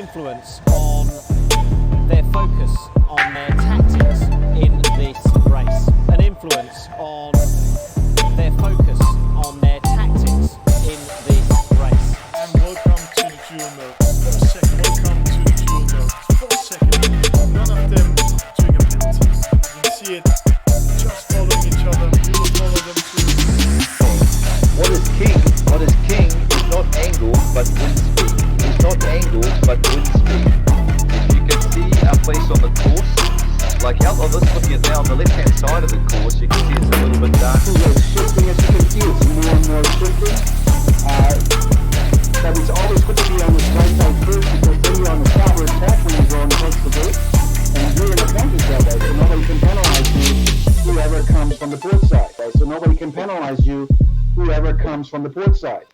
influence on their focus, on their tactics in this race. An influence on their focus, on their tactics in this race. And welcome to the dual mode. For a second, welcome to the dual mode. For a second, none of them doing a penalty. You can see it just following each other. We will follow them too. What is king? What is king is not angle but wind speed. It's not angle but wind speed. If you can see our place on the course, like out of us looking at now on the left hand side of the course, you can see it's a little bit darker. It's shifting, as you can see, it's more and more shifting. But it's always good to be on the right side first, because then you're on the starboard tack when you're going towards the boat, and you're in the countryside, right? So nobody can penalize you whoever comes from the port side, right? So nobody can penalize you whoever comes from the port side.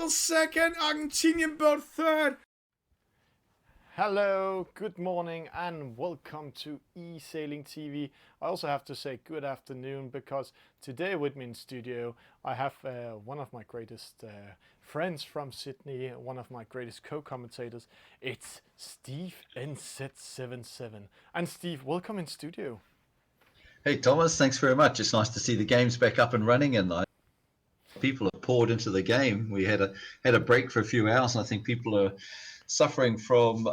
Second, Argentinian boat third. Hello, good morning and welcome to Esailing TV. I also have to say good afternoon, because today with me in studio I have one of my greatest friends from Sydney, one of my greatest co-commentators. It's Steve NZ77. And Steve, welcome in studio. Hey Thomas, thanks very much. It's nice to see the game's back up and running, and people have poured into the game. We had a break for a few hours, and I think people are suffering from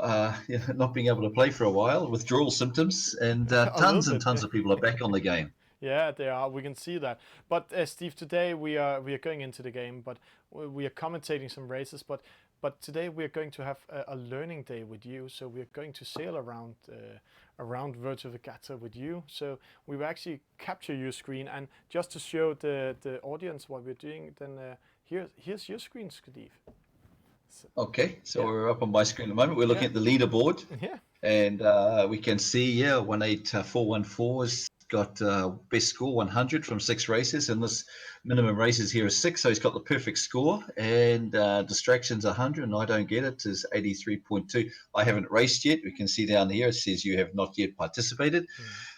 not being able to play for a while, withdrawal symptoms, and tons and tons of people are back on the game. Yeah, they are. We can see that. But Steve, today we are going into the game, but we are commentating some races. But today we are going to have a learning day with you. So we are going to sail around Virtual Regatta with you. So we will actually capture your screen, and just to show the audience what we're doing, then here's your screen, Steve. Okay, so we're up on my screen at the moment. We're looking at the leaderboard, and we can see 18414 has got best score 100 from 6 races, and this minimum races here is 6, so he's got the perfect score. And distractions 100, and I don't get it, is 83.2. I haven't raced yet. We can see down here it says you have not yet participated.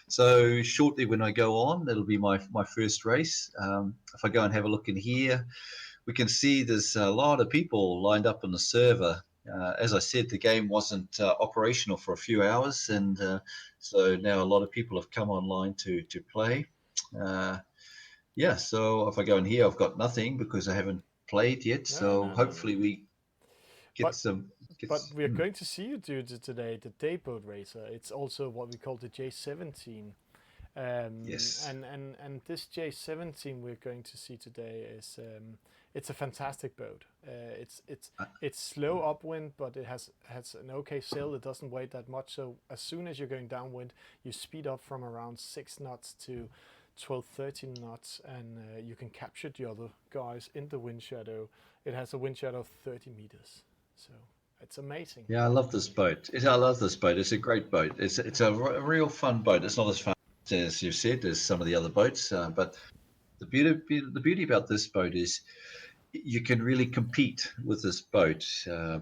So shortly when I go on, it'll be my first race. If I go and have a look in here, we can see there's a lot of people lined up on the server. As I said, the game wasn't operational for a few hours, and so now a lot of people have come online to play. So if I go in here, I've got nothing because I haven't played yet. Hopefully we get some. But we are going to see you do today the day boat racer. It's also what we call the J17. Yes. And this J17 we're going to see today is it's a fantastic boat. It's slow upwind, but it has an okay sail. It doesn't weigh that much. So as soon as you're going downwind, you speed up from around 6 knots to 12, 13 knots, and you can capture the other guys in the wind shadow. It has a wind shadow of 30 meters. So it's amazing. Yeah, I love this boat. I love this boat. It's a great boat. It's a real fun boat. It's not as fun, as you said, as some of the other boats, but the beauty about this boat is you can really compete with this boat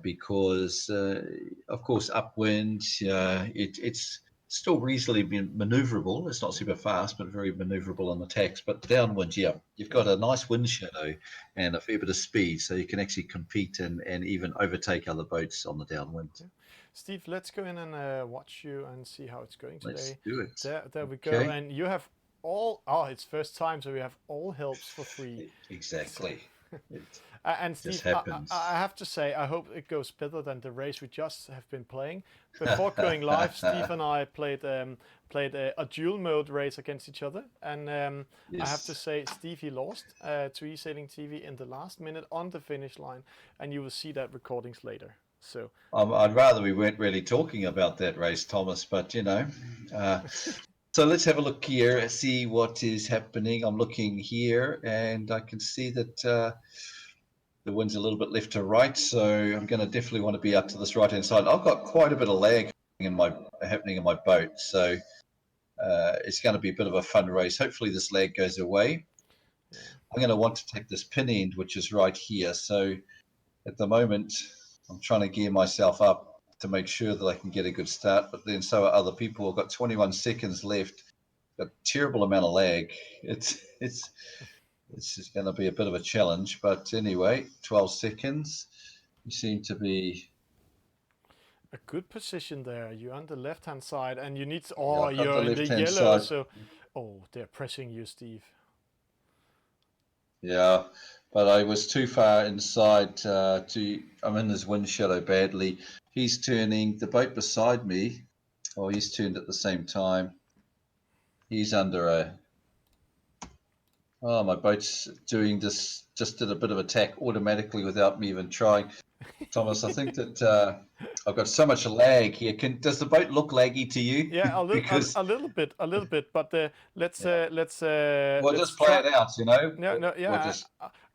because, of course, upwind, it's still reasonably maneuverable. It's not super fast, but very maneuverable on the tacks. But downwind, you've got a nice wind shadow and a fair bit of speed, so you can actually compete and even overtake other boats on the downwind. Okay. Steve, let's go in and watch you and see how it's going today. Let's do it. There we go. And you have it's first time, so we have all helps for free. Exactly. It And just Steve, happens. I have to say, I hope it goes better than the race we just have been playing. Before going live, Steve and I played a dual mode race against each other, and I have to Yes. say, Steve, he lost to Esailing TV in the last minute on the finish line, and you will see that recordings later. So I'd rather we weren't really talking about that race, Thomas, but so let's have a look here, see what is happening. I'm looking here, and I can see that the wind's a little bit left to right, so I'm going to definitely want to be up to this right-hand side. I've got quite a bit of lag happening in my boat, so it's going to be a bit of a fun race. Hopefully this lag goes away. yeah. I'm going to want to take this pin end, which is right here. So at the moment, I'm trying to gear myself up to make sure that I can get a good start, but then so are other people. I've got 21 seconds left. Got a terrible amount of lag. It's just going to be a bit of a challenge, but anyway, 12 seconds. You seem to be. A good position there. You're on the left-hand side, and you need. Yeah, Oh, I've got the you're in the left-hand yellow. side. So, oh, they're pressing you, Steve. Yeah, but I was too far inside I'm in his wind shadow badly. He's turning the boat beside me. Oh, he's turned at the same time. He's under a. Oh, my boat's doing this. Just did a bit of attack automatically without me even trying. Thomas, I think that I've got so much lag here. Does the boat look laggy to you? Yeah, Because a little bit, a little bit. But let's yeah, let's just play try. it out, you know. No, no, We'll yeah. just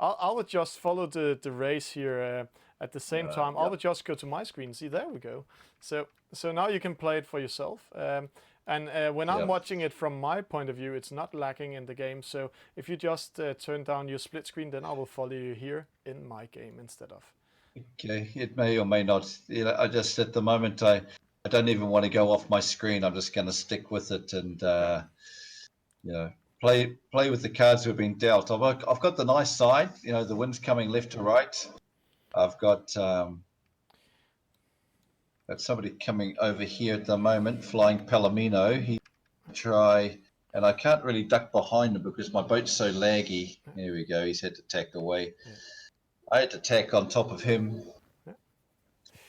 I will just follow the race here at the same time. I yeah. will just go to my screen. See, there we go. So now you can play it for yourself. And when I'm Yeah. watching it from my point of view, it's not lagging in the game. So if you just turn down your split screen, then I will follow you here in my game instead of. Okay, it may or may not. You know, I just at the moment I don't even want to go off my screen. I'm just going to stick with it and you know play with the cards we've been dealt. I've got the nice side. You know, the wind's coming left to right. I've got somebody coming over here at the moment, flying Palomino. He try, and I can't really duck behind him because my boat's so laggy. There we go. He's had to tack away. Yeah. I had to tack on top of him.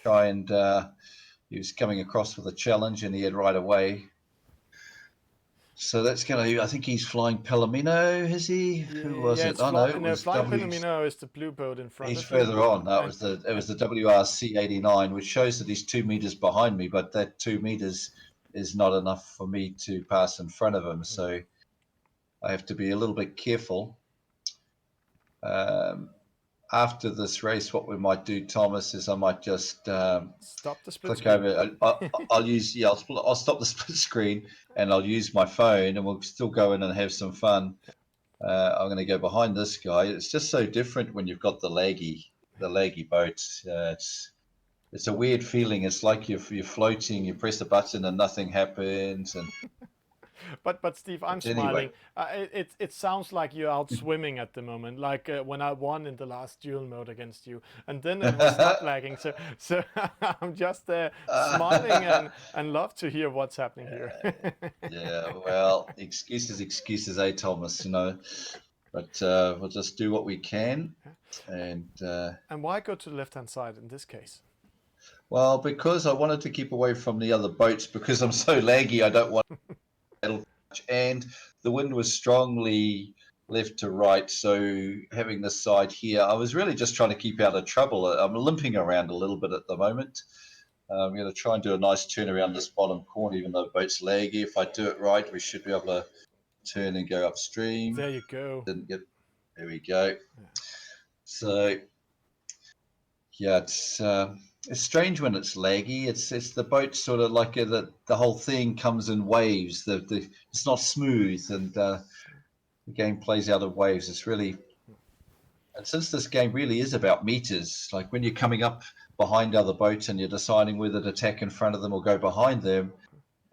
Try and he was coming across with a challenge, and he had right away. So that's going to. I think he's flying Palomino. Is he? Who was Yeah, it? Oh no, it was Flying Palomino is the blue boat in front He's of you. further on. That And- was it was the WRC 89, which shows that he's 2 meters behind me, but that 2 meters is not enough for me to pass in front of him. So I have to be a little bit careful. After this race, what we might do, Thomas, is I might just Stop the split click screen. over. I'll use I'll stop the split screen and I'll use my phone, and we'll still go in and have some fun. I'm going to go behind this guy. It's just so different when you've got the laggy boat. It's a weird feeling. It's like you're floating. You press a button and nothing happens. And But Steve, I'm anyway. smiling. It sounds like you're out swimming at the moment, like when I won in the last duel mode against you, and then it was not lagging. So I'm just smiling and love to hear what's happening here. Yeah, well, excuses, Thomas? You know, but we'll just do what we can. And And why go to the left-hand side in this case? well, because I wanted to keep away from the other boats because I'm so laggy. I don't want. And the wind was strongly left to right, so having this side here, I was really just trying to keep out of trouble. I'm limping around a little bit at the moment. I'm going to try and do a nice turn around this bottom corner, even though the boat's laggy. If I do it right, we should be able to turn and go upstream. There you go. Didn't get. There we go. So yeah, it's strange when it's laggy. It's the boat sort of like the whole thing comes in waves. It's not smooth, and the game plays out of waves. It's really, and since this game really is about meters, like when you're coming up behind other boats and you're deciding whether to attack in front of them or go behind them,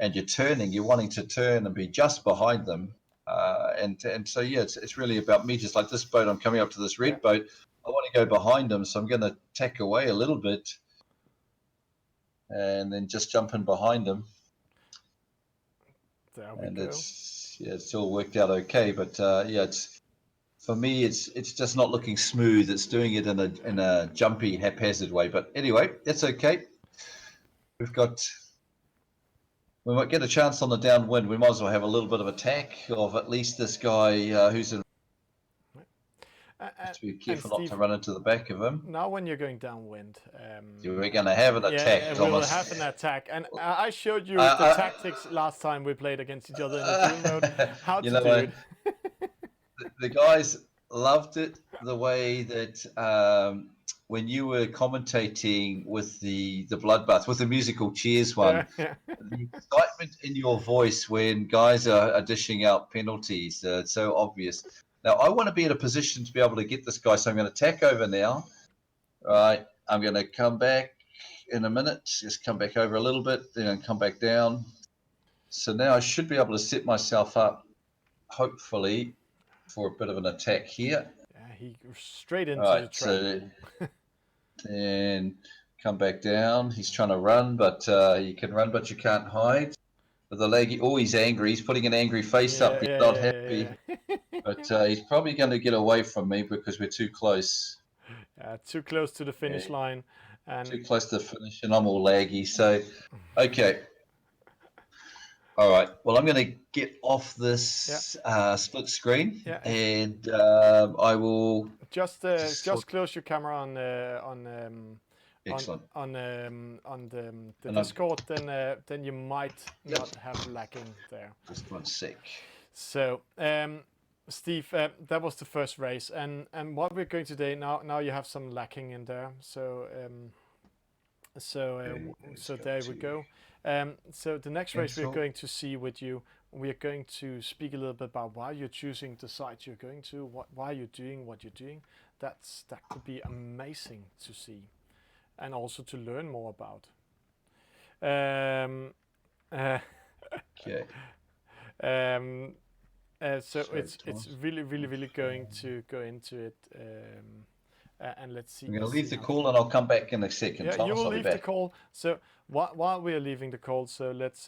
and you're turning, you're wanting to turn and be just behind them, and so yeah, it's really about meters. Like this boat, I'm coming up to this red boat. I want to go behind them, so I'm going to tack away a little bit. And then just jump in behind him. There we go. It's all worked out okay. But yeah, it's for me, it's just not looking smooth. It's doing it in a jumpy, haphazard way. But anyway, that's okay. We might get a chance on the downwind. We might as well have a little bit of attack of at least this guy who's in. Have to be careful not Steve, to run into the back of him. Now when you're going downwind, We're going to have an attack, yeah, Thomas. we will have an attack. And I showed you the tactics last time we played against each other in the duel mode, how to do it. The guys loved it the way that when you were commentating with the bloodbath, with the musical cheers one, Yeah. the excitement in your voice when guys are dishing out penalties, it's so obvious. Now, I want to be in a position to be able to get this guy, so I'm going to tack over now. Right, I'm going to come back in a minute, just come back over a little bit, then come back down. So now I should be able to set myself up, hopefully, for a bit of an attack here. Yeah, he goes straight into the trap. So and come back down. He's trying to run, but you can run, but you can't hide. With the leggy, oh, he's angry. He's putting an angry face up. He's not happy. But he's probably going to get away from me because we're too close. Too close to the finish line. And too close to the finish, and I'm all laggy. So, okay. All right. Well, I'm going to get off this split screen, and I will just close your camera on excellent on the Discord. Then you might not have lacking there. Just 1 sec. So, Steve, that was the first race, and what we're going today now you have some lacking in there. So there we go. So the next race we're going to see with you, we are going to speak a little bit about why you're choosing the site you're going to, why you're doing what you're doing. That could be amazing to see, and also to learn more about. Okay. So it's really going to go into it, and let's see. I'm going to leave the call, and I'll come back in a second. Yeah, Thomas, you will leave the call. So while we are leaving the call, so let's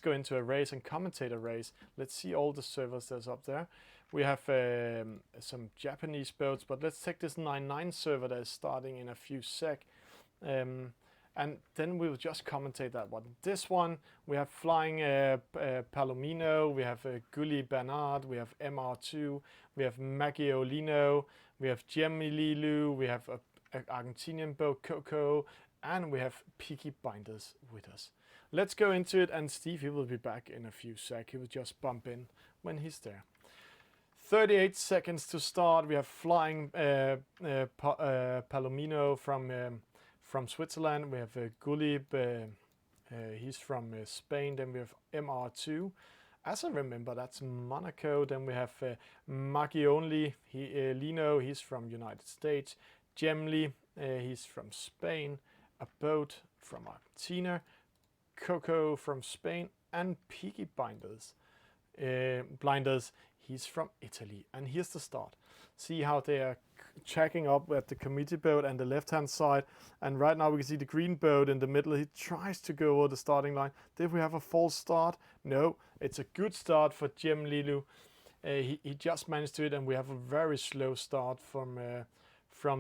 go into a race and commentate a race. Let's see all the servers that's up there. We have some Japanese boats, but let's take this 9-9 server that is starting in a few sec. And then we'll just commentate that one. This one, we have Flying Palomino, we have Gully Bernard, we have MR2, we have Maggiolino, we have Gemililu, we have a Argentinian boat, Coco, and we have Peaky Binders with us. Let's go into it, and Steve, he will be back in a few seconds. He will just bump in when he's there. 38 seconds to start. We have Flying Palomino from Switzerland. We have Gulib, he's from Spain. Then we have MR2. As I remember, that's Monaco. Then we have Maggioli, Lino, he's from United States. Gemli, he's from Spain. A boat from Argentina. Coco from Spain. And Peaky Blinders, he's from Italy. And here's the start. See how they are checking up at the committee boat and the left-hand side, and right now we can see the green boat in the middle. He tries to go over the starting line. Did we have a false start? No, it's a good start for Jem Lilu. He just managed to it, and we have a very slow start from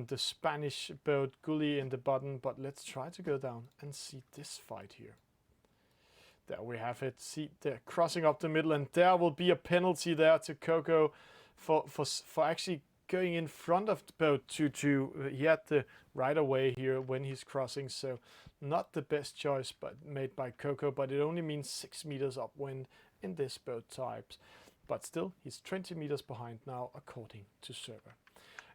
the Spanish boat Gully in the bottom, but let's try to go down and see this fight here. There we have it. See, they're crossing up the middle, and there will be a penalty there to Coco for actually going in front of the boat to he had the right away here when he's crossing, so not the best choice made by Coco, but it only means 6 meters upwind in this boat types. But still, he's 20 meters behind now, according to server.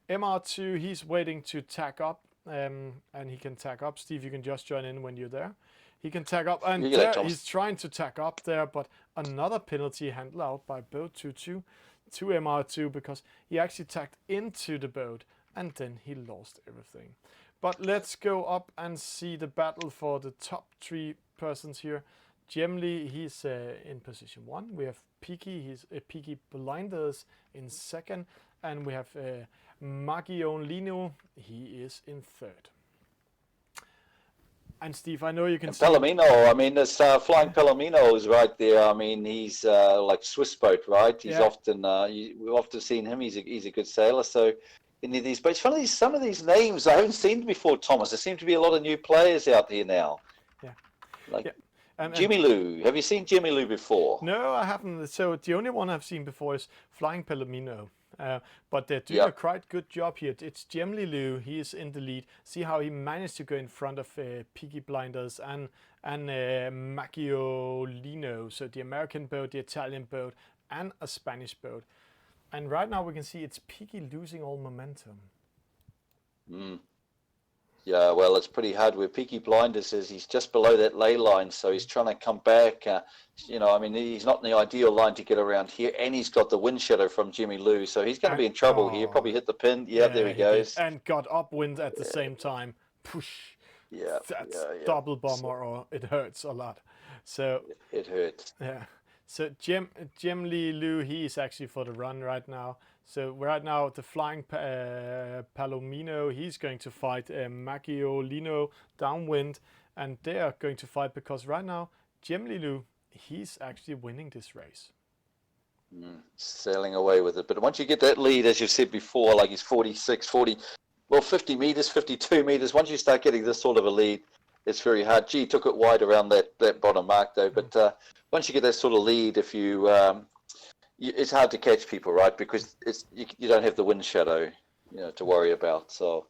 MR2, he's waiting to tack up, and he can tack up. Steve, you can just join in when you're there. He can tack up, and there, he's trying to tack up there, but another penalty handled out by boat 2-2 to MR2 because he actually tacked into the boat, and then he lost everything. But let's go up and see the battle for the top 3 persons here. Gemli, he's in position 1. We have Peaky, he's Peaky Blinders in 2nd, and we have Maggiolino, he is in 3rd. And Steve, I know you can And see Palomino, I mean, this Flying Palomino is right there. I mean, he's like Swiss boat, right? He's often we've often seen him. He's a good sailor. So any of these boats, some of these names I haven't seen before, Thomas. There seem to be a lot of new players out here now. Yeah. Like Yeah. And Jimmy Lou. Have you seen Jimmy Lou before? No, I haven't. So the only one I've seen before is Flying Palomino. But they're doing a quite good job here. It's Jimmy Lou. He is in the lead. See how he managed to go in front of Peaky Blinders and Macchiolino. So the American boat, the Italian boat, and a Spanish boat. And right now we can see it's Peaky losing all momentum. Yeah, well, it's pretty hard. Where Peaky Blinders is, he's just below that ley line, so he's trying to come back. You know, I mean, he's not in the ideal line to get around here, and he's got the wind shadow from Jimmy Lou, so he's going to be in trouble here. Probably hit the pin. Yeah, there he goes. And got upwind at the same time. Push. Yeah, that's double bomber, or it hurts a lot. So it hurts. Yeah. So Jim Lou, he is actually for the run right now. So right now the Flying Palomino, he's going to fight Macchiolino downwind, and they are going to fight because right now Jim Lou, he's actually winning this race. Sailing away with it. But once you get that lead, as you said before, like he's 50 meters, 52 meters, once you start getting this sort of a lead, it's very hard. Gee, took it wide around that bottom mark though, but once you get that sort of lead, if you it's hard to catch people, right? Because you don't have the wind shadow, to worry about. So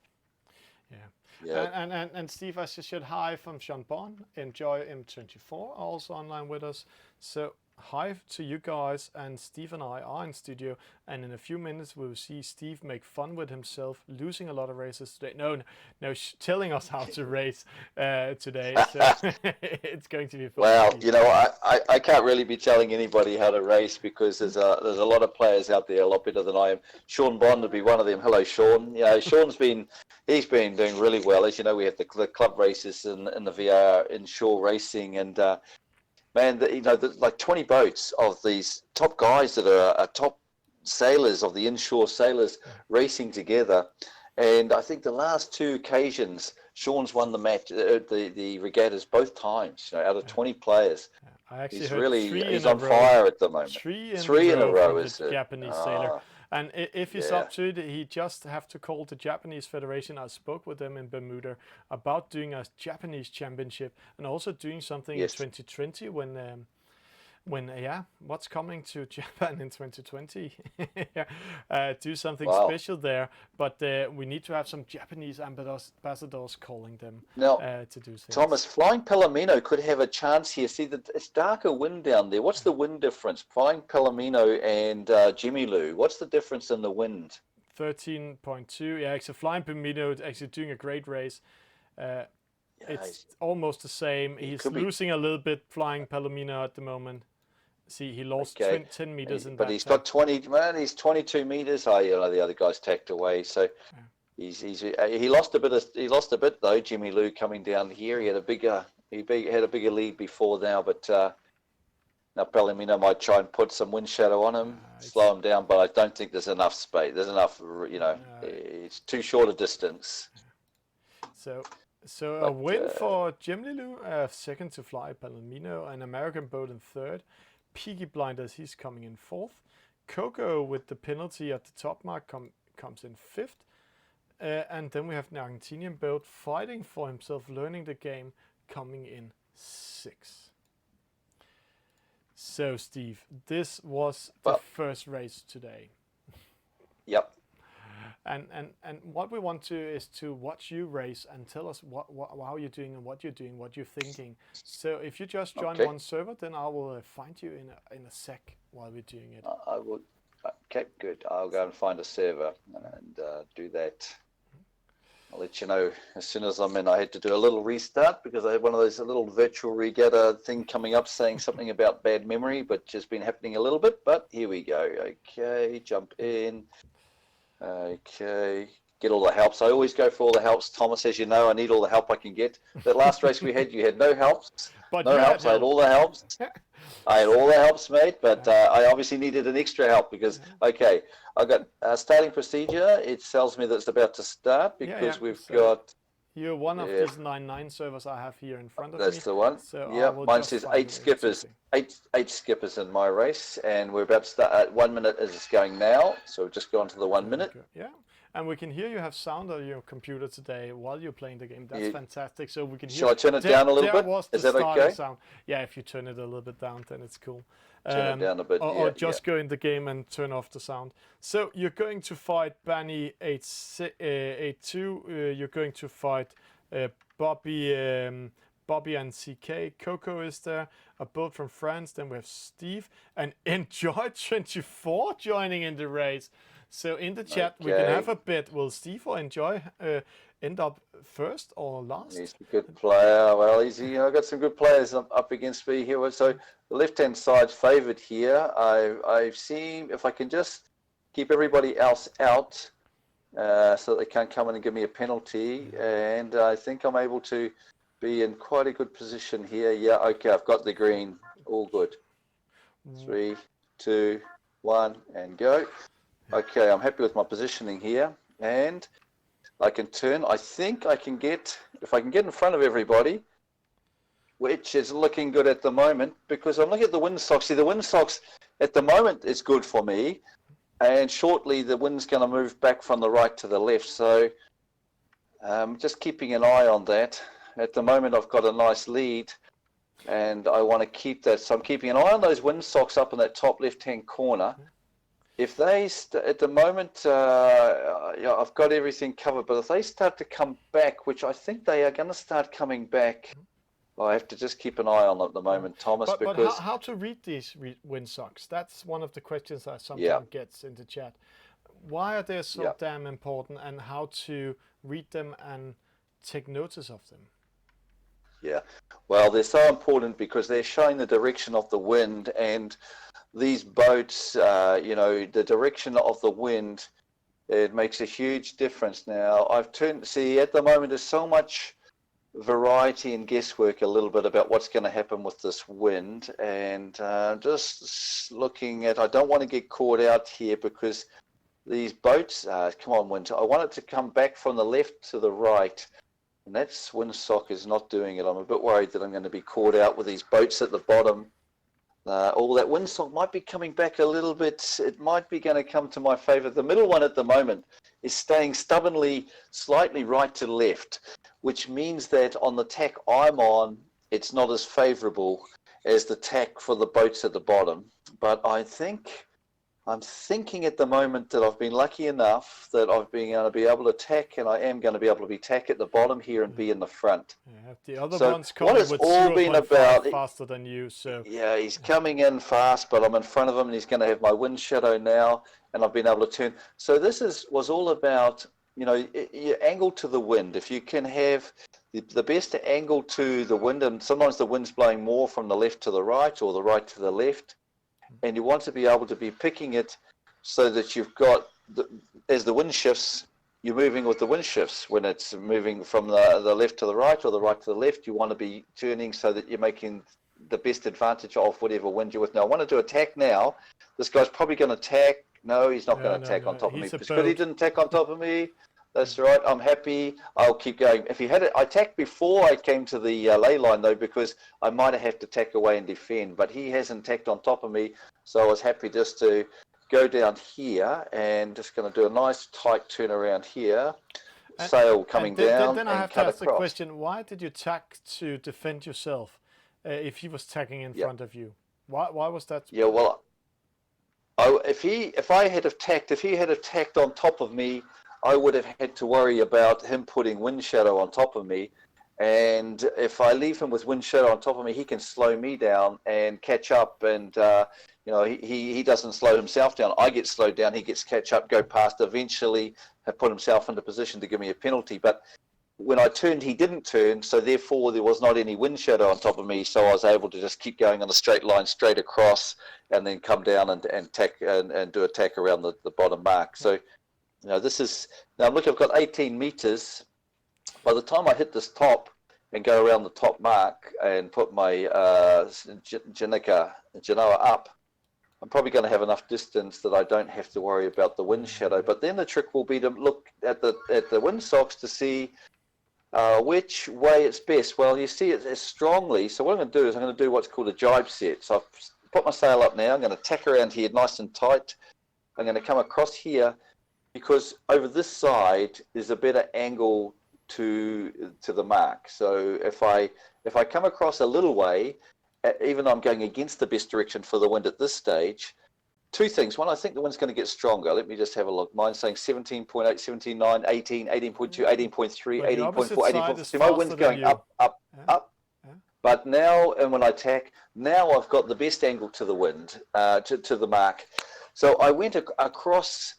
yeah. And Steve, I said hi from Sean Bond. Enjoy M24 also online with us. So hi to you guys, and Steve and I are in studio, and in a few minutes we'll see Steve make fun with himself, losing a lot of races today. No, telling us how to race today. So it's going to be fun. Well, I can't really be telling anybody how to race because there's a lot of players out there a lot better than I am. Sean Bond would be one of them. Hello, Sean. Sean's been doing really well. As you know, we have the club races in the VR inshore racing, and man, like 20 boats of these top guys that are top sailors of the inshore sailors racing together. And I think the last two occasions, Sean's won the match, the regattas both times. Out of 20 players, he's on fire at the moment. Three in a row is the Japanese sailor. And if he's up to it, he just have to call the Japanese Federation. I spoke with them in Bermuda about doing a Japanese championship and also doing something in 2020 when what's coming to Japan in 2020? Do something special there, but we need to have some Japanese ambassadors calling them to do things. Thomas, Flying Palomino could have a chance here. See, it's darker wind down there. What's the wind difference? Flying Palomino and Jimmy Lou. What's the difference in the wind? 13.2. Yeah, it's a Flying Palomino actually doing a great race. It's almost the same. He's losing a little bit, Flying Palomino, at the moment. See, he lost 10 meters in that. But he's got 20. Man, he's 22 meters. The other guy's tacked away. So he lost a bit though. Jimmy Lou coming down here. He had a bigger lead before now, but now Palomino might try and put some wind shadow on him, slow him down. But I don't think there's enough space. There's enough. It's too short a distance. So a win for Jim Lou, second to Fly Palomino, an American boat in third. Peaky Blinders, he's coming in fourth. Coco with the penalty at the top mark comes in fifth. And then we have an Argentinian boat fighting for himself, learning the game, coming in sixth. So Steve, this was the first race today. Yep. And what we want to is to watch you race and tell us how you're doing and what you're doing, what you're thinking. So if you just join one server, then I will find you in a sec while we're doing it. I will. Okay, good. I'll go and find a server and do that. I'll let you know as soon as I'm in. I had to do a little restart because I had one of those little virtual regatta thing coming up saying something about bad memory, but just been happening a little bit. But here we go. Okay, jump in. Okay, get all the helps. I always go for all the helps, Thomas. As you know, I need all the help I can get. That last race we had, you had no helps. But no helps. I had all the helps. I had all the helps, mate. But I obviously needed an extra help because, I got starting procedure. It tells me that it's about to start because we've got You're one of these 9-9 servers I have here in front of me. That's the one. So Yeah, mine says 8 skippers, eight skippers in my race, and we're about to start at 1 minute as it's going now. So we've just gone to the 1 minute. Yeah, and we can hear you have sound on your computer today while you're playing the game. That's fantastic. So we can hear. Shall I turn it down a little bit? Is that okay? Sound. Yeah, if you turn it a little bit down, then it's cool. Turn it down a bit. Or just go in the game and turn off the sound. So you're going to fight Banny 8-2. You're going to fight Bobby and CK. Coco is there. A build from France. Then we have Steve and Enjoy24 joining in the race. So in the chat we can have a bet. Will Steve or Enjoy end up first or last? He's a good player. Well, I've got some good players up against me here. So the left-hand side's favoured here. I've seen if I can just keep everybody else out so that they can't come in and give me a penalty. And I think I'm able to be in quite a good position here. Yeah, okay, I've got the green. All good. 3, 2, 1, and go. Okay, I'm happy with my positioning here. And I can turn. I think I can get, if I can get in front of everybody, which is looking good at the moment, because I'm looking at the windsocks. See, the windsocks at the moment is good for me, and shortly the wind's going to move back from the right to the left. So just keeping an eye on that. At the moment, I've got a nice lead, and I want to keep that. So I'm keeping an eye on those windsocks up in that top left-hand corner. If they, at the moment, I've got everything covered, but if they start to come back, which I think they are going to start coming back, I have to just keep an eye on them at the moment, Thomas. But how to read these windsocks? That's one of the questions I sometimes get in the chat. Why are they so damn important, and how to read them and take notice of them? Yeah, well, they're so important because they're showing the direction of the wind, and these boats, the direction of the wind, it makes a huge difference. Now, at the moment, there's so much variety and guesswork a little bit about what's going to happen with this wind, and just looking at, I don't want to get caught out here because these boats, come on, wind, I want it to come back from the left to the right, and that's windsock is not doing it. I'm a bit worried that I'm going to be caught out with these boats at the bottom. All that windsock might be coming back a little bit. It might be going to come to my favour. The middle one at the moment is staying stubbornly slightly right to left, which means that on the tack I'm on, it's not as favourable as the tack for the boats at the bottom. But I'm thinking at the moment that I've been lucky enough that I've been going to be able to tack, and I am going to be able to be tack at the bottom here and be in the front. Yeah, the other so one's coming with all been about faster than you. So yeah, he's coming in fast, but I'm in front of him, and he's going to have my wind shadow now, and I've been able to turn. So this was all about, your angle to the wind. If you can have the best angle to the wind, and sometimes the wind's blowing more from the left to the right or the right to the left, and you want to be able to be picking it so that you've got, as the wind shifts, you're moving with the wind shifts. When it's moving from the left to the right or the right to the left, you want to be turning so that you're making the best advantage of whatever wind you're with. Now, I want to do a tack now. This guy's probably going to tack. No, he's not going to tack on top of me. Because he didn't tack on top of me. That's right. I'm happy. I'll keep going. If he had it, I tacked before I came to the ley line though, because I might have had to tack away and defend. But he hasn't tacked on top of me, so I was happy just to go down here and just going to do a nice tight turn around here. Sail coming down. Then I have to ask the question: why did you tack to defend yourself if he was tacking in front of you? Why was that? Yeah, well, if he had tacked on top of me, I would have had to worry about him putting wind shadow on top of me. And if I leave him with wind shadow on top of me, he can slow me down and catch up. And, he doesn't slow himself down. I get slowed down. He gets catch up, go past, eventually have put himself into position to give me a penalty. But when I turned, he didn't turn. So therefore, there was not any wind shadow on top of me. So I was able to just keep going on a straight line, straight across, and then come down and tack and do a tack around the bottom mark. So, this is, now look, I've got 18 meters. By the time I hit this top and go around the top mark and put my Genoa up, I'm probably going to have enough distance that I don't have to worry about the wind shadow. But then the trick will be to look at the windsocks to see Which way it's best? Well, you see it as strongly. So what I'm going to do is I'm going to do what's called a jibe set. So I've put my sail up now. I'm going to tack around here nice and tight. I'm going to come across here because over this side is a better angle to the mark. So if I come across a little way, even though I'm going against the best direction for the wind at this stage, two things. One, I think the wind's going to get stronger. Let me just have a look. Mine's saying 17.8, 17.9, 18, 18.2, 18.3, 18.4, 18.4. See, my wind's going up, up, up. But now, and when I tack, now I've got the best angle to the wind, to the mark. So I went across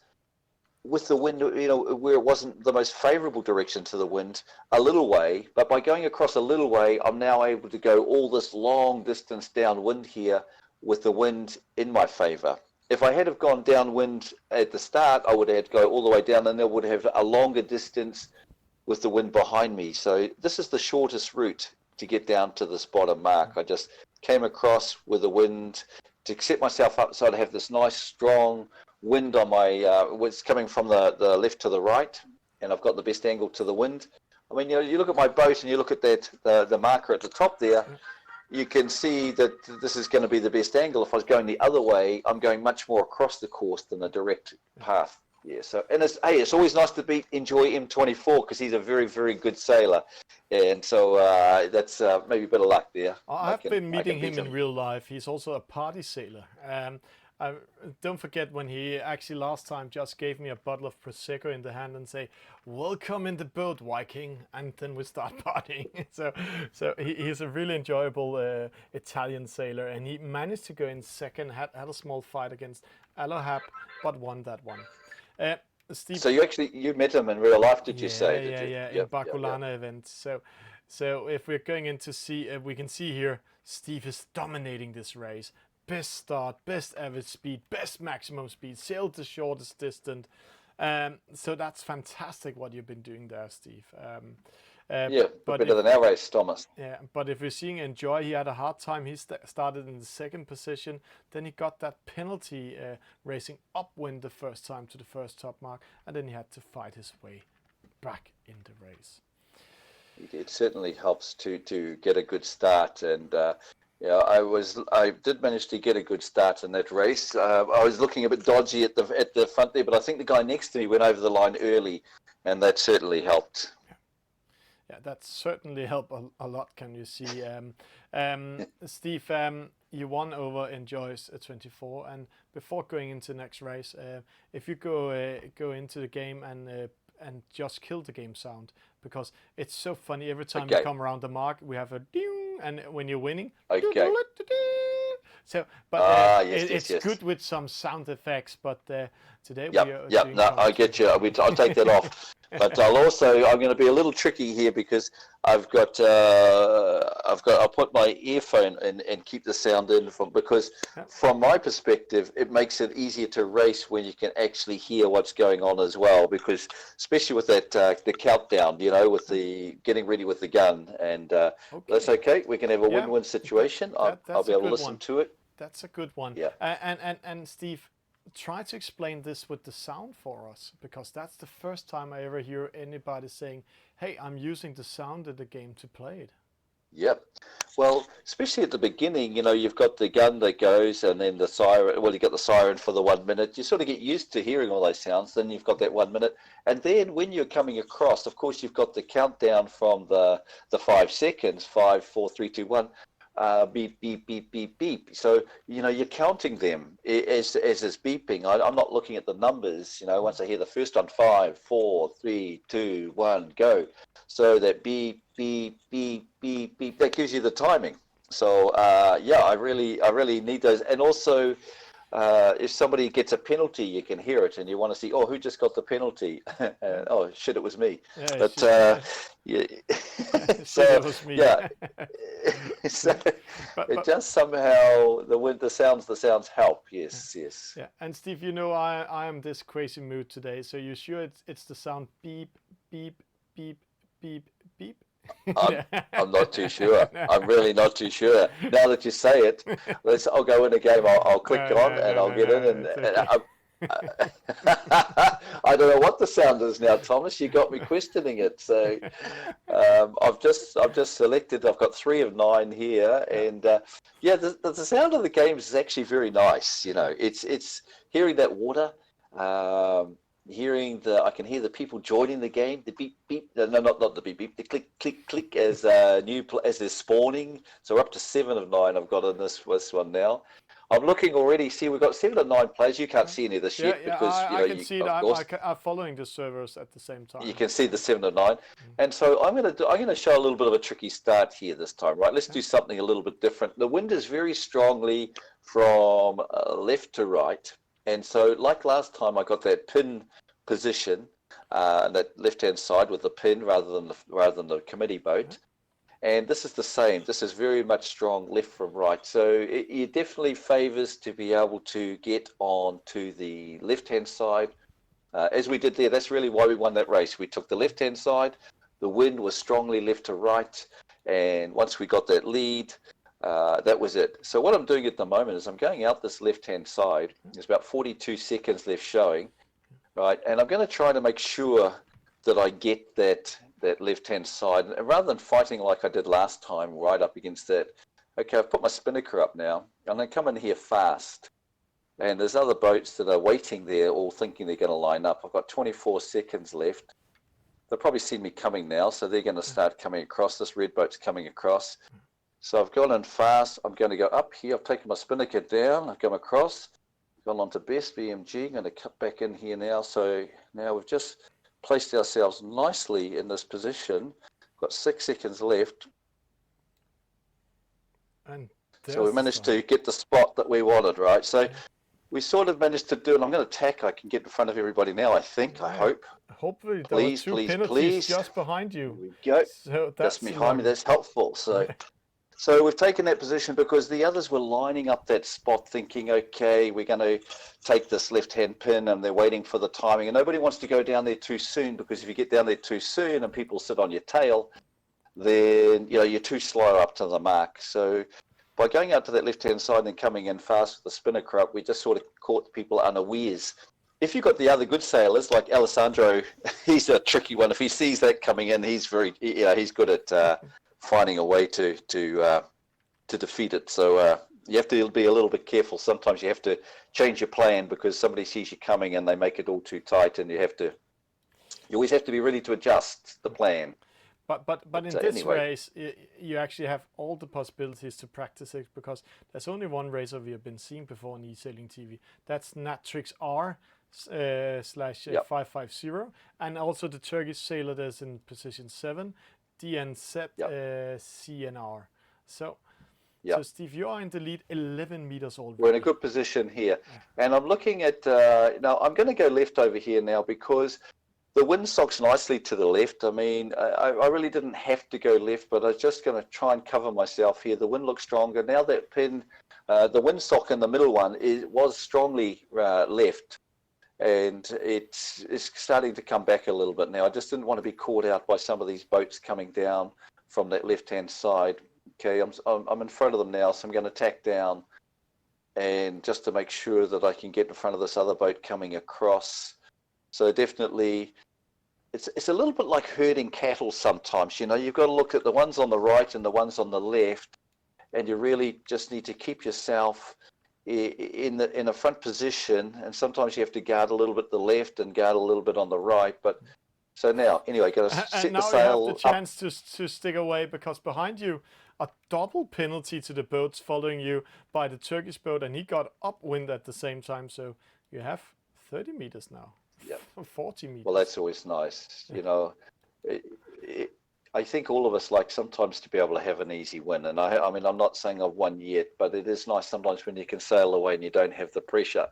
with the wind, where it wasn't the most favorable direction to the wind, a little way. But by going across a little way, I'm now able to go all this long distance downwind here with the wind in my favor. If I had have gone downwind at the start, I would have had to go all the way down, and I would have a longer distance with the wind behind me. So this is the shortest route to get down to this bottom mark. I just came across with the wind to set myself up so I'd have this nice strong wind on my, it's coming from the left to the right, and I've got the best angle to the wind. I mean, you look at my boat and you look at that, the marker at the top there, you can see that this is going to be the best angle. If I was going the other way, I'm going much more across the course than a direct path. Yeah. So, and it's always nice to enjoy M24 because he's a very, very good sailor, and so that's maybe a bit of luck there. I've been meeting him in real life. He's also a party sailor. Don't forget when he actually last time just gave me a bottle of Prosecco in the hand and say, "Welcome in the boat, Viking," and then we start partying. so he's a really enjoyable Italian sailor, and he managed to go in second, had a small fight against Alohab, but won that one. Steve, so you met him in real life, did you say? Yeah, in Baculana event. So if we're going in to see, we can see here, Steve is dominating this race. Best start, best average speed, best maximum speed, sailed the shortest distance. So that's fantastic what you've been doing there, Steve. But better than our race, Thomas. Yeah, but if we're seeing Enjoy, he had a hard time. He started in the second position. Then he got that penalty racing upwind the first time to the first top mark, and then he had to fight his way back in the race. It certainly helps to get a good start, and I did manage to get a good start in that race. I was looking a bit dodgy at the front there, but I think the guy next to me went over the line early, and that certainly helped. Yeah, that certainly helped a lot. Can you see, Steve? You won over Enjoy's 24, and before going into the next race, if you go into the game and just kill the game sound, because it's so funny every time you come around the mark, we have a ding, and when you're winning, okay. So, but it's yes. good with some sound effects. But today we are. No, I get you. I'll take that off. But I'm going to be a little tricky here because I'll put my earphone in and keep the sound in because from my perspective, it makes it easier to race when you can actually hear what's going on as well, because especially with that, the countdown, with the getting ready with the gun, and that's okay. We can have a win-win situation. I'll be able to listen to it. That's a good one. Yeah. And Steve, try to explain this with the sound for us, because that's the first time I ever hear anybody saying, "Hey, I'm using the sound of the game to play it." Yep. Well, especially at the beginning, you've got the gun that goes, and then the siren. Well, you got the siren for the 1 minute. You sort of get used to hearing all those sounds. Then you've got that 1 minute, and then when you're coming across, of course, you've got the countdown from the 5 seconds. 5, 4, 3, 2, 1. Beep, beep, beep, beep, beep. So, you're counting them as it's beeping. I'm not looking at the numbers, once I hear the first one, 5, 4, 3, 2, 1, go. So that beep, beep, beep, beep, beep, that gives you the timing. So, I really need those. And also, if somebody gets a penalty, you can hear it, and you want to see, who just got the penalty? Oh shit, it was me. Yeah, so it was me. Yeah, so it just somehow the sounds help. Yes. Yeah, and Steve, I am this crazy mood today. So you sure it's the sound beep, beep, beep, beep, beep? I'm not too sure. I'm really not too sure. Now that you say it, I'll go in a game. I'll click on and I'll get in. I don't know what the sound is now, Thomas. You got me questioning it. So I've just selected. I've got 3 of 9 here, and yeah, the sound of the games is actually very nice. You know, it's hearing that water, I can hear the people joining the game. The beep beep. No, not the beep beep. The click click click as as they're spawning. So we're up to 7 of 9. I've got in this one now. I'm looking already. See, we've got 7 of 9 players. You can't see any of this yet because I can see that. I'm following the servers at the same time. You can see the 7 of 9, and so I'm going to show a little bit of a tricky start here this time. Right, let's do something a little bit different. The wind is very strongly from left to right, and so like last time, I got that pin position, that left-hand side with the pin rather than the committee boat. And this is the same. This is very much strong left from right. So it definitely favors to be able to get on to the left-hand side. As we did there, that's really why we won that race. We took the left-hand side. The wind was strongly left to right. And once we got that lead, that was it. So what I'm doing at the moment is I'm going out this left-hand side. There's about 42 seconds left showing, right? And I'm going to try to make sure that I get that left-hand side, and rather than fighting like I did last time, right up against that. Okay, I've put my spinnaker up now. I'm going to come in here fast, and there's other boats that are waiting there, all thinking they're going to line up. I've got 24 seconds left. They'll probably see me coming now, so they're going to start coming across. This red boat's coming across. So I've gone in fast. I'm going to go up here. I've taken my spinnaker down. I've come across, gone on to best BMG. I'm going to cut back in here now. So now we've just placed ourselves nicely in this position. Got 6 seconds left. And so we managed to get the spot that we wanted, right? So we sort of managed to do it. I'm going to attack. I can get in front of everybody now, I think. I hope. Hopefully, please, there were 2 penalties please. Just behind you. Here we go. So that's behind me. That's helpful. So we've taken that position because the others were lining up that spot thinking, okay, we're going to take this left-hand pin, and they're waiting for the timing. And nobody wants to go down there too soon, because if you get down there too soon and people sit on your tail, then you're too slow up to the mark. So by going out to that left-hand side and coming in fast with the spinnaker up, we just sort of caught people unawares. If you've got the other good sailors like Alessandro, he's a tricky one. If he sees that coming in, he's he's good at finding a way to defeat it. So you have to be a little bit careful. Sometimes you have to change your plan because somebody sees you coming and they make it all too tight, and you always have to be ready to adjust the plan. But in this race, you actually have all the possibilities to practice it, because there's only one racer we have been seeing before on Esailing TV. That's Natrix R /550, and also the Turkish sailor that's in position 7. DNZ CNR. So Steve, you are in the lead 11 meters already. We're in a good position here. And I'm looking at, now I'm going to go left over here now, because the wind socks nicely to the left. I mean, I really didn't have to go left, but I was just going to try and cover myself here. The wind looks stronger. Now that pin, the wind sock in the middle one was strongly left. And it's starting to come back a little bit now. I just didn't want to be caught out by some of these boats coming down from that left-hand side. Okay, I'm in front of them now, so I'm going to tack down, and just to make sure that I can get in front of this other boat coming across. So definitely, it's a little bit like herding cattle sometimes. You've got to look at the ones on the right and the ones on the left, and you really just need to keep yourself in a front position, and sometimes you have to guard a little bit the left and guard a little bit on the right. But so now, anyway, got to set the sail. And now you have the chance to stick away, because behind you a double penalty to the boats following you by the Turkish boat, and he got upwind at the same time. So you have 30 meters now. Yeah, 40 meters. Well, that's always nice. I think all of us like sometimes to be able to have an easy win. And I mean, I'm not saying I've won yet, but it is nice sometimes when you can sail away and you don't have the pressure.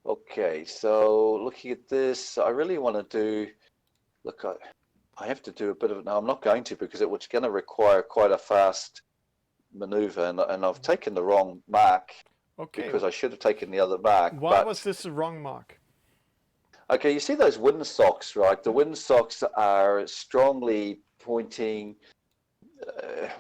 Okay, so looking at this, I really want to do, look, I have to do a bit of, no, I'm not going to, because it's going to require quite a fast maneuver. And I've taken the wrong mark, because I should have taken the other mark. Why was this the wrong mark? Okay, you see those wind socks, right? The wind socks are strongly pointing,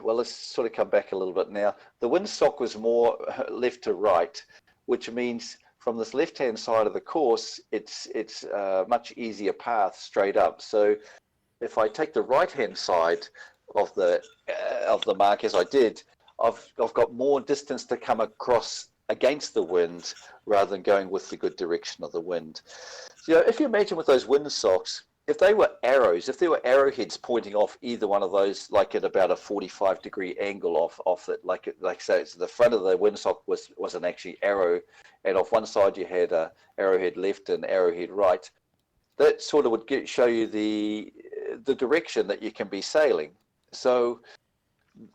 well, let's sort of come back a little bit now. The wind sock was more left to right, which means from this left-hand side of the course, it's a much easier path straight up. So if I take the right-hand side of the mark as I did, I've got more distance to come across against the wind rather than going with the good direction of the wind. So if you imagine with those windsocks, if they were arrows, if there were arrowheads pointing off either one of those, like at about a 45-degree angle off it, like say, so the front of the windsock was an actually arrow, and off one side you had a arrowhead left and arrowhead right. That sort of would show you the direction that you can be sailing. So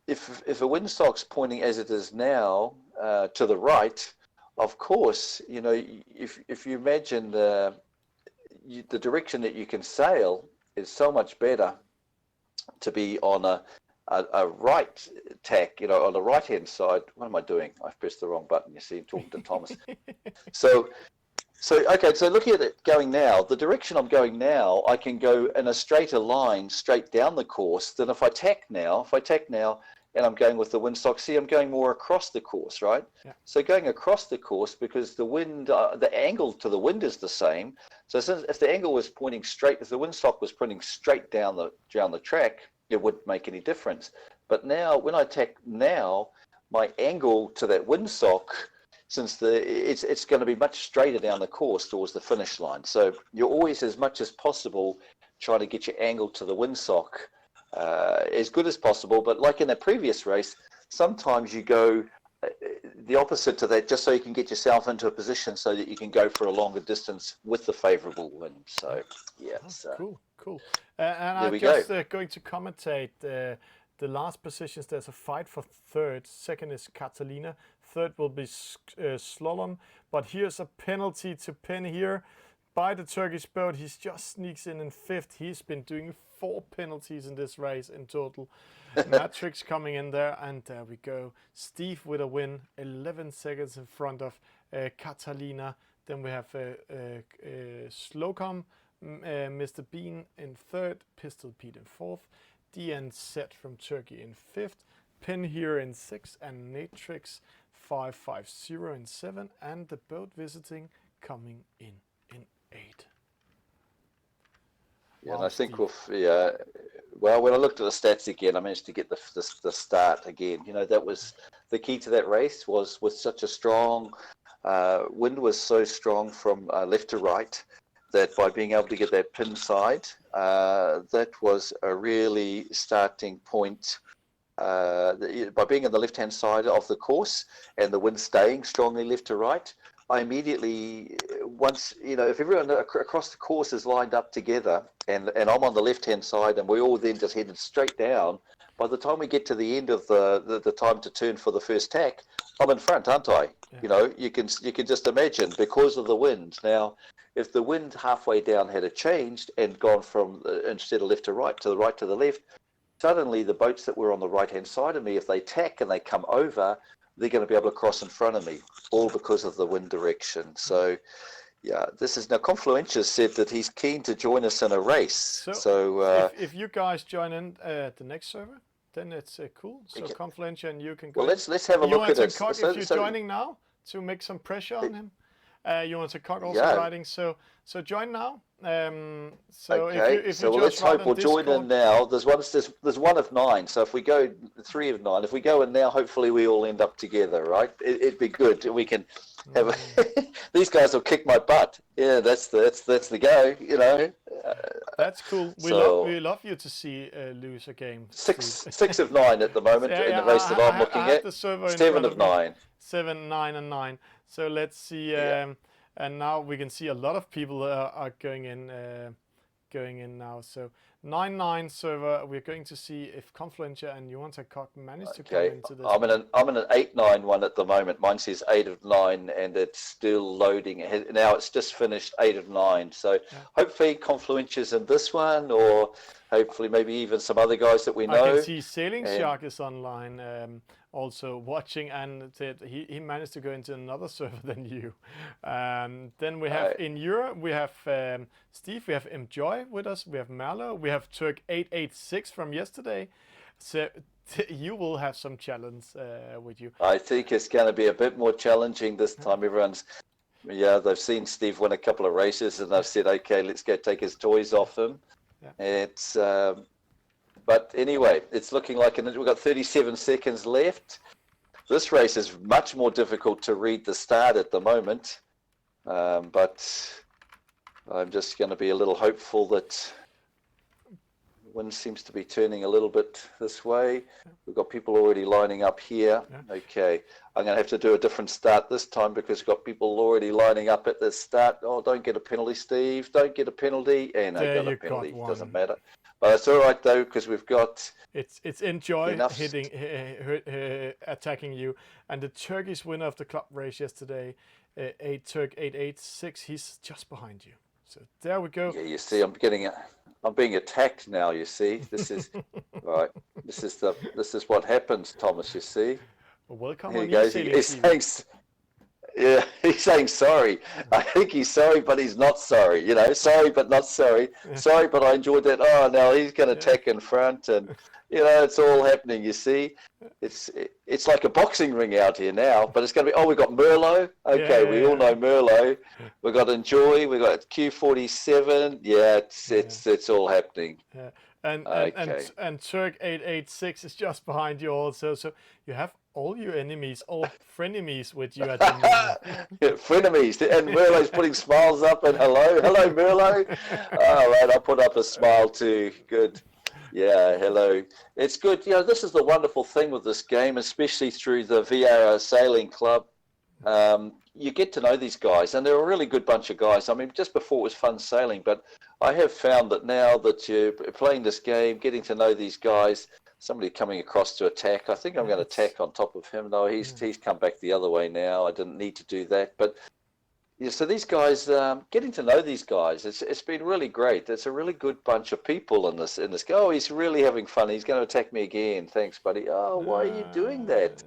if a windsock's pointing as it is now to the right, of course, you know, if you imagine the direction that you can sail is so much better to be on a right tack, you know, on the right hand side. What am I doing? I've pressed the wrong button. You see, I'm talking to Thomas. So okay, so looking at it going now, the direction I'm going now, I can go in a straighter line straight down the course than if I tack now. And I'm going with the windsock, see, I'm going more across the course, right? Yeah. So going across the course, because the wind, the angle to the wind is the same. So if the angle was pointing straight, if the windsock was pointing straight down the track, it wouldn't make any difference. But now, when I tack now, my angle to that windsock, since it's going to be much straighter down the course towards the finish line. So you're always, as much as possible, trying to get your angle to the windsock as good as possible. But like in the previous race, sometimes you go the opposite to that, just so you can get yourself into a position so that you can go for a longer distance with the favorable wind. So yeah, cool. And I'm just going to commentate the last positions. There's a fight for third. Second is Catalina. Third will be Slalom. But here's a penalty to Penn here by the Turkish boat. He just sneaks in fifth. He's been doing 4 penalties in this race in total. Matrix coming in there, and there we go. Steve with a win, 11 seconds in front of Catalina. Then we have Slocum, Mr. Bean in third, Pistol Pete in fourth, DNZ from Turkey in fifth, Penn here in sixth, and Matrix 550 in 7, and the boat visiting coming in 8. Yeah, and I think well, when I looked at the stats again, I managed to get the start again. You know, that was the key to that race, was with such a strong wind was so strong from left to right, that by being able to get that pin side, that was a really starting point. By being on the left-hand side of the course and the wind staying strongly left to right, I immediately, once, you know, if everyone across the course is lined up together and I'm on the left-hand side and we all then just headed straight down, by the time we get to the end of the time to turn for the first tack, I'm in front, aren't I? Yeah. You know, you can just imagine, because of the wind. Now, if the wind halfway down had changed and gone from, instead of left to right to the left, suddenly the boats that were on the right-hand side of me, if they tack and they come over, they're going to be able to cross in front of me, all because of the wind direction. So, yeah, this is now Confluentius said that he's keen to join us in a race. So if you guys join in the next server, then it's cool. So Confluentius and you can go. Well, let's have a look at it. If you're joining now to make some pressure on him, you want to cock also riding. So join now. So okay, if so let's hope we'll join in now. There's one of 9. So if we go 3 of 9, if we go in now, hopefully we all end up together, right? It'd be good. We can have these guys will kick my butt. Yeah, that's the go. You know. That's cool. We love you to see lose a game. 6 of 9 at the moment in the race that I'm looking at. 7 of 9. 7, 9, and 9. So let's see. And now we can see a lot of people are going in now. So 9-9 server. We're going to see if Confluentius and Johan Cock manage to come into this. I'm in an 8-9 one at the moment. Mine says 8 of 9, and it's still loading. Now it's just finished 8 of 9. So hopefully Confluentius in this one, or hopefully maybe even some other guys that we know. I can see Sailing Shark is online. Also watching, and he managed to go into another server than you. Then we have in Europe, we have Steve, we have Joy with us, we have Marlo, we have Turk 886 from yesterday. So you will have some challenge with you. I think it's going to be a bit more challenging this time. Everyone's Yeah, they've seen Steve win a couple of races, and they've said, "Okay, let's go take his toys off him." Yeah. It's but anyway, it's looking like we've got 37 seconds left. This race is much more difficult to read the start at the moment, but I'm just going to be a little hopeful that wind seems to be turning a little bit this way. We've got people already lining up here. Yeah. Okay, I'm going to have to do a different start this time because we've got people already lining up at the start. Oh, don't get a penalty, Steve. Don't get a penalty. And I got a penalty. Doesn't matter. But it's all right though because we've got. It's Enjoy enough hitting, attacking you, and the Turkish winner of the club race yesterday, 886. He's just behind you. So there we go. Yeah, you see, I'm being attacked now. You see, this is right. This is what happens, Thomas. You see. Well, welcome Here on he goes. Esailing He's TV. saying, yeah, he's saying sorry. I think he's sorry, but he's not sorry. You know, sorry but not sorry. Sorry, but I enjoyed that. Oh, now he's going to attack in front, and you know, it's all happening. You see, it's like a boxing ring out here now. But it's going to be. Oh, we got Merlot. Okay, we all know Merlot. We got Enjoy. We got Q47. Yeah, it's all happening. Yeah. Okay. And Turk 886 is just behind you also. So you have all your enemies, all frenemies with you at the moment. Frenemies. And Merlot's putting smiles up and hello Merlot. All right, I'll put up a smile too. Good. Yeah, hello. It's good. You know, this is the wonderful thing with this game, especially through the VR Sailing Club. You get to know these guys, and they're a really good bunch of guys. I mean, just before it was fun sailing, but I have found that now that you're playing this game, getting to know these guys, somebody coming across to attack, I think I'm going to attack on top of him. No, he's come back the other way now. I didn't need to do that, but yeah, so these guys, getting to know these guys, it's been really great. It's a really good bunch of people in this. Oh, he's really having fun. He's going to attack me again. Thanks, buddy. Oh, why are you doing that?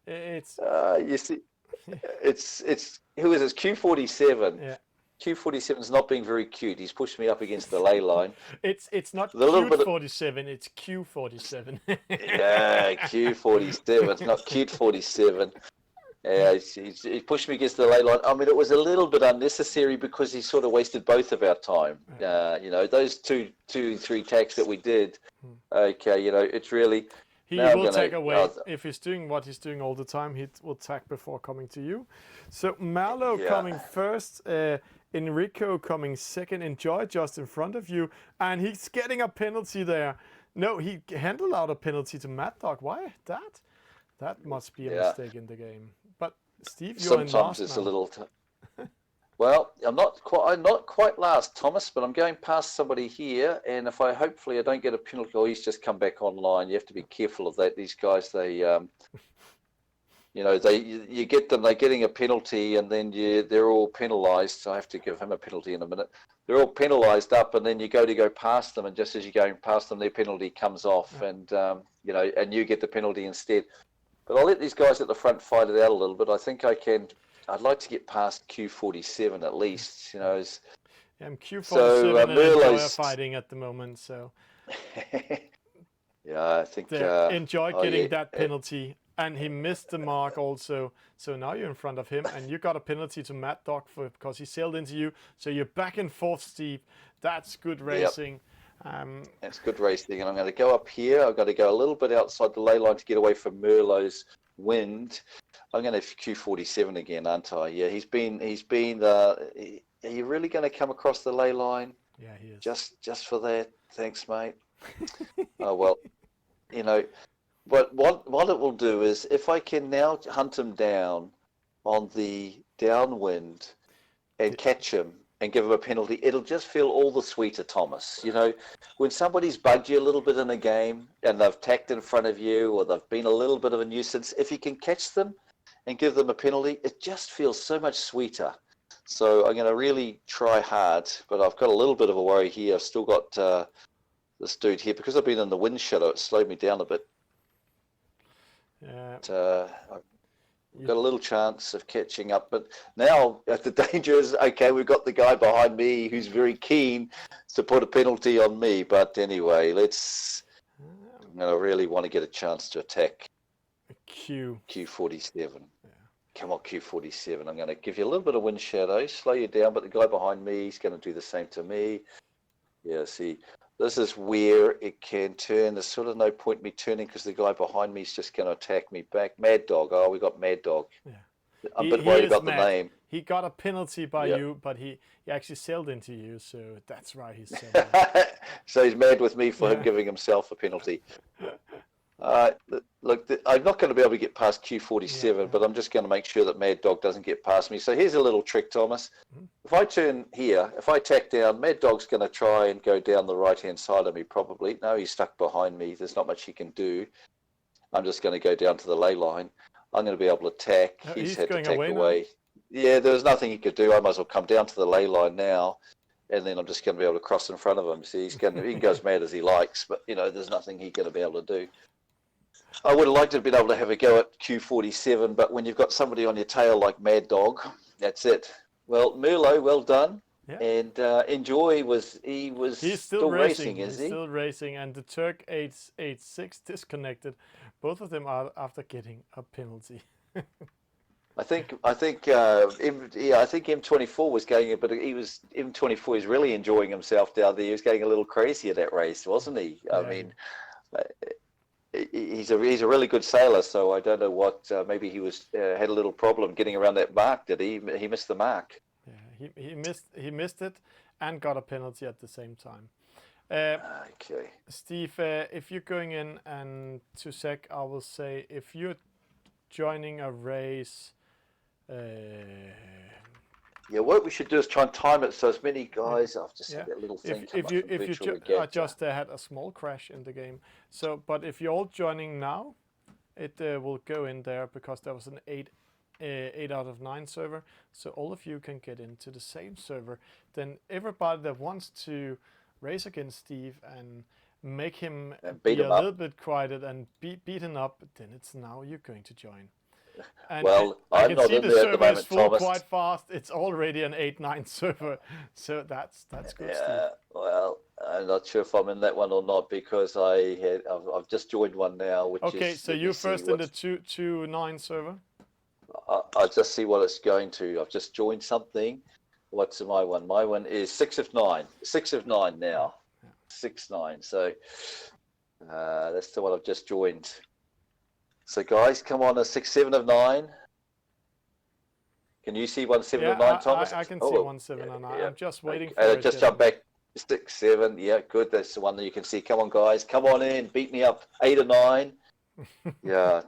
It's You see. It's who is this? Q47. Yeah. Q47's not being very cute. He's pushed me up against the ley line. It's not The little bit of- Q47. It's Q47. Yeah, Q47. It's not cute 47. Yeah, he pushed me against the ley line. I mean, it was a little bit unnecessary because he sort of wasted both of our time. You know, those two, 3 tacks that we did. Okay, you know, it's really. He will take away. If he's doing what he's doing all the time, he will tack before coming to you. So Marlo coming first, Enrico coming second, Enjoy just in front of you, and he's getting a penalty there. No, he handed out a penalty to Mad Dog. Why that? That must be a mistake in the game. But Steve, you're in last Sometimes it's now. a little. Well, I'm not quite last, Thomas, but I'm going past somebody here, and if hopefully I don't get a penalty, or he's just come back online. You have to be careful of that. These guys, they, you know, you get them, they're getting a penalty, and then they're all penalised. So I have to give him a penalty in a minute. They're all penalised up, and then you go past them, and just as you're going past them, their penalty comes off, and you know, and you get the penalty instead. But I'll let these guys at the front fight it out a little bit. I think I can. I'd like to get past Q47 at least, you know. I'm Q47 So, and Enjoy are Merlot's- fighting at the moment, so Yeah, I think. Enjoy getting that penalty, and he missed the mark also. So now you're in front of him, and you got a penalty to Mad Dog because he sailed into you. So you're back and forth, Steve. That's good racing. That's good racing, and I'm going to go up here. I've got to go a little bit outside the ley line to get away from Merlot's wind. I'm going to Q47 again, aren't I? Yeah, he's been. Are you really going to come across the ley line? Yeah, he is. Just for that, thanks, mate. Oh well, you know, but what it will do is if I can now hunt him down on the downwind and catch him and give him a penalty, it'll just feel all the sweeter, Thomas. You know, when somebody's bugged you a little bit in a game and they've tacked in front of you or they've been a little bit of a nuisance, if you can catch them and give them a penalty, it just feels so much sweeter. So I'm going to really try hard, but I've got a little bit of a worry here. I've still got this dude here. Because I've been in the wind shadow, it slowed me down a bit. Yeah. I've got a little chance of catching up, but now the danger is, okay, we've got the guy behind me who's very keen to put a penalty on me. But anyway, I'm going to really want to get a chance to attack Q47. Q47. Come on, Q47. I'm going to give you a little bit of wind shadow, slow you down, but the guy behind me is going to do the same to me. Yeah, see, this is where it can turn. There's sort of no point me turning because the guy behind me is just going to attack me back. Mad Dog. Oh, we got Mad Dog. Yeah. I'm a bit worried about the name. He got a penalty by you, but he actually sailed into you, so that's right. He's so mad. So he's mad with me for him giving himself a penalty. Look, I'm not going to be able to get past Q47, but I'm just going to make sure that Mad Dog doesn't get past me. So here's a little trick, Thomas. If I turn here, if I tack down, Mad Dog's going to try and go down the right-hand side of me probably. No, he's stuck behind me. There's not much he can do. I'm just going to go down to the ley line. I'm going to be able to attack. He's had to tack away. Yeah, there was nothing he could do. I might as well come down to the ley line now, and then I'm just going to be able to cross in front of him. See, he can go as mad as he likes, but, there's nothing he's going to be able to do. I would have liked to have been able to have a go at Q47, but when you've got somebody on your tail like Mad Dog, that's it. Well, Merlot, well done. Yeah. And Enjoy he's still racing, is he? He's still racing, and the Turk 886 disconnected. Both of them are after getting a penalty. I think M24 was going, but M24 was really enjoying himself down there. He was getting a little crazy at that race, wasn't he? Yeah. I mean, he's a really good sailor, so I don't know what. Maybe he had a little problem getting around that mark. Did he? He missed the mark. Yeah, he missed it and got a penalty at the same time. Okay. Steve, if you're going in and to sec, I will say if you're joining a race. Yeah, what we should do is try and time it so as many guys. I've just seen that little thing. I just had a small crash in the game. So, but if you're all joining now, it will go in there because there was an 8 out of 9 server. So all of you can get into the same server. Then everybody that wants to race against Steve and make him be a little bit quieted and beat him up, then it's now you're going to join. And well, I I'm not in there at the moment, Thomas. Quite fast. It's already an 8-9 server, so that's good. Yeah, Steve. Well, I'm not sure if I'm in that one or not because I've just joined one now. Okay, so you're first in the 2-9 server. I'll just see what it's going to. I've just joined something. What's my one? My one is 6 of 9. 6 of 9 now. 6-9. So that's the one I've just joined. So guys, come on, a 6-7 of 9. Can you see 1-7 of 9, Thomas? I can see 1-7 of 9. I'm just waiting for it. Just jump back. 6-7. Yeah, good. That's the one that you can see. Come on, guys. Come on in. Beat me up. 8 of 9. Yeah.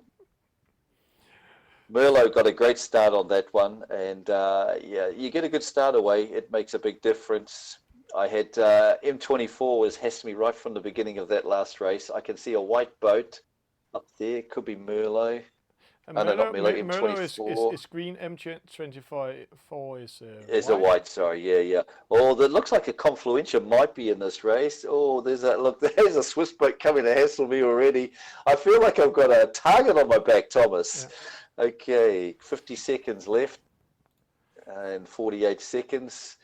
Merlot got a great start on that one, and you get a good start away. It makes a big difference. I had M24 was hessed me right from the beginning of that last race. I can see a white boat up there. Could be Merlot. Merlot is green. M24 is a white. Sorry, yeah. Oh, that looks like a Confluentia might be in this race. Oh, there's a Swiss boat coming to hassle me already. I feel like I've got a target on my back, Thomas. Yeah. Okay, 50 seconds left and 48 seconds.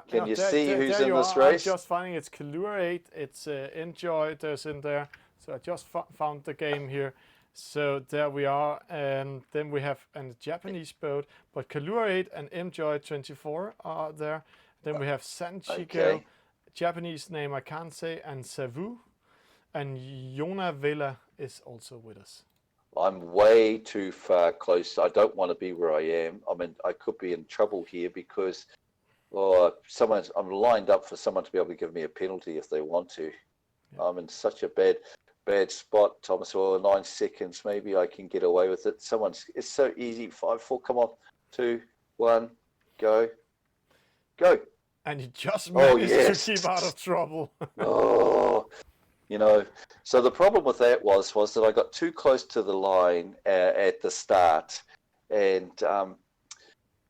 Can you see who's in this race? I'm just finding it's Kalura 8. It's Enjoy. There's in there. So I just found the game here. So there we are. And then we have a Japanese boat. But Kalura 8 and Enjoy 24 are there. Then we have Sanchico, Japanese name I can't say, and Savu. And Yona Vela is also with us. I'm way too far close. I don't want to be where I am. I mean, I could be in trouble here because I'm lined up for someone to be able to give me a penalty if they want to. Yeah. I'm in such a bad spot, Thomas. Well, 9 seconds. Maybe I can get away with it. It's so easy. 5, 4, come on. 2, 1, go. And you just managed to keep out of trouble. So the problem with that was that I got too close to the line at the start, and now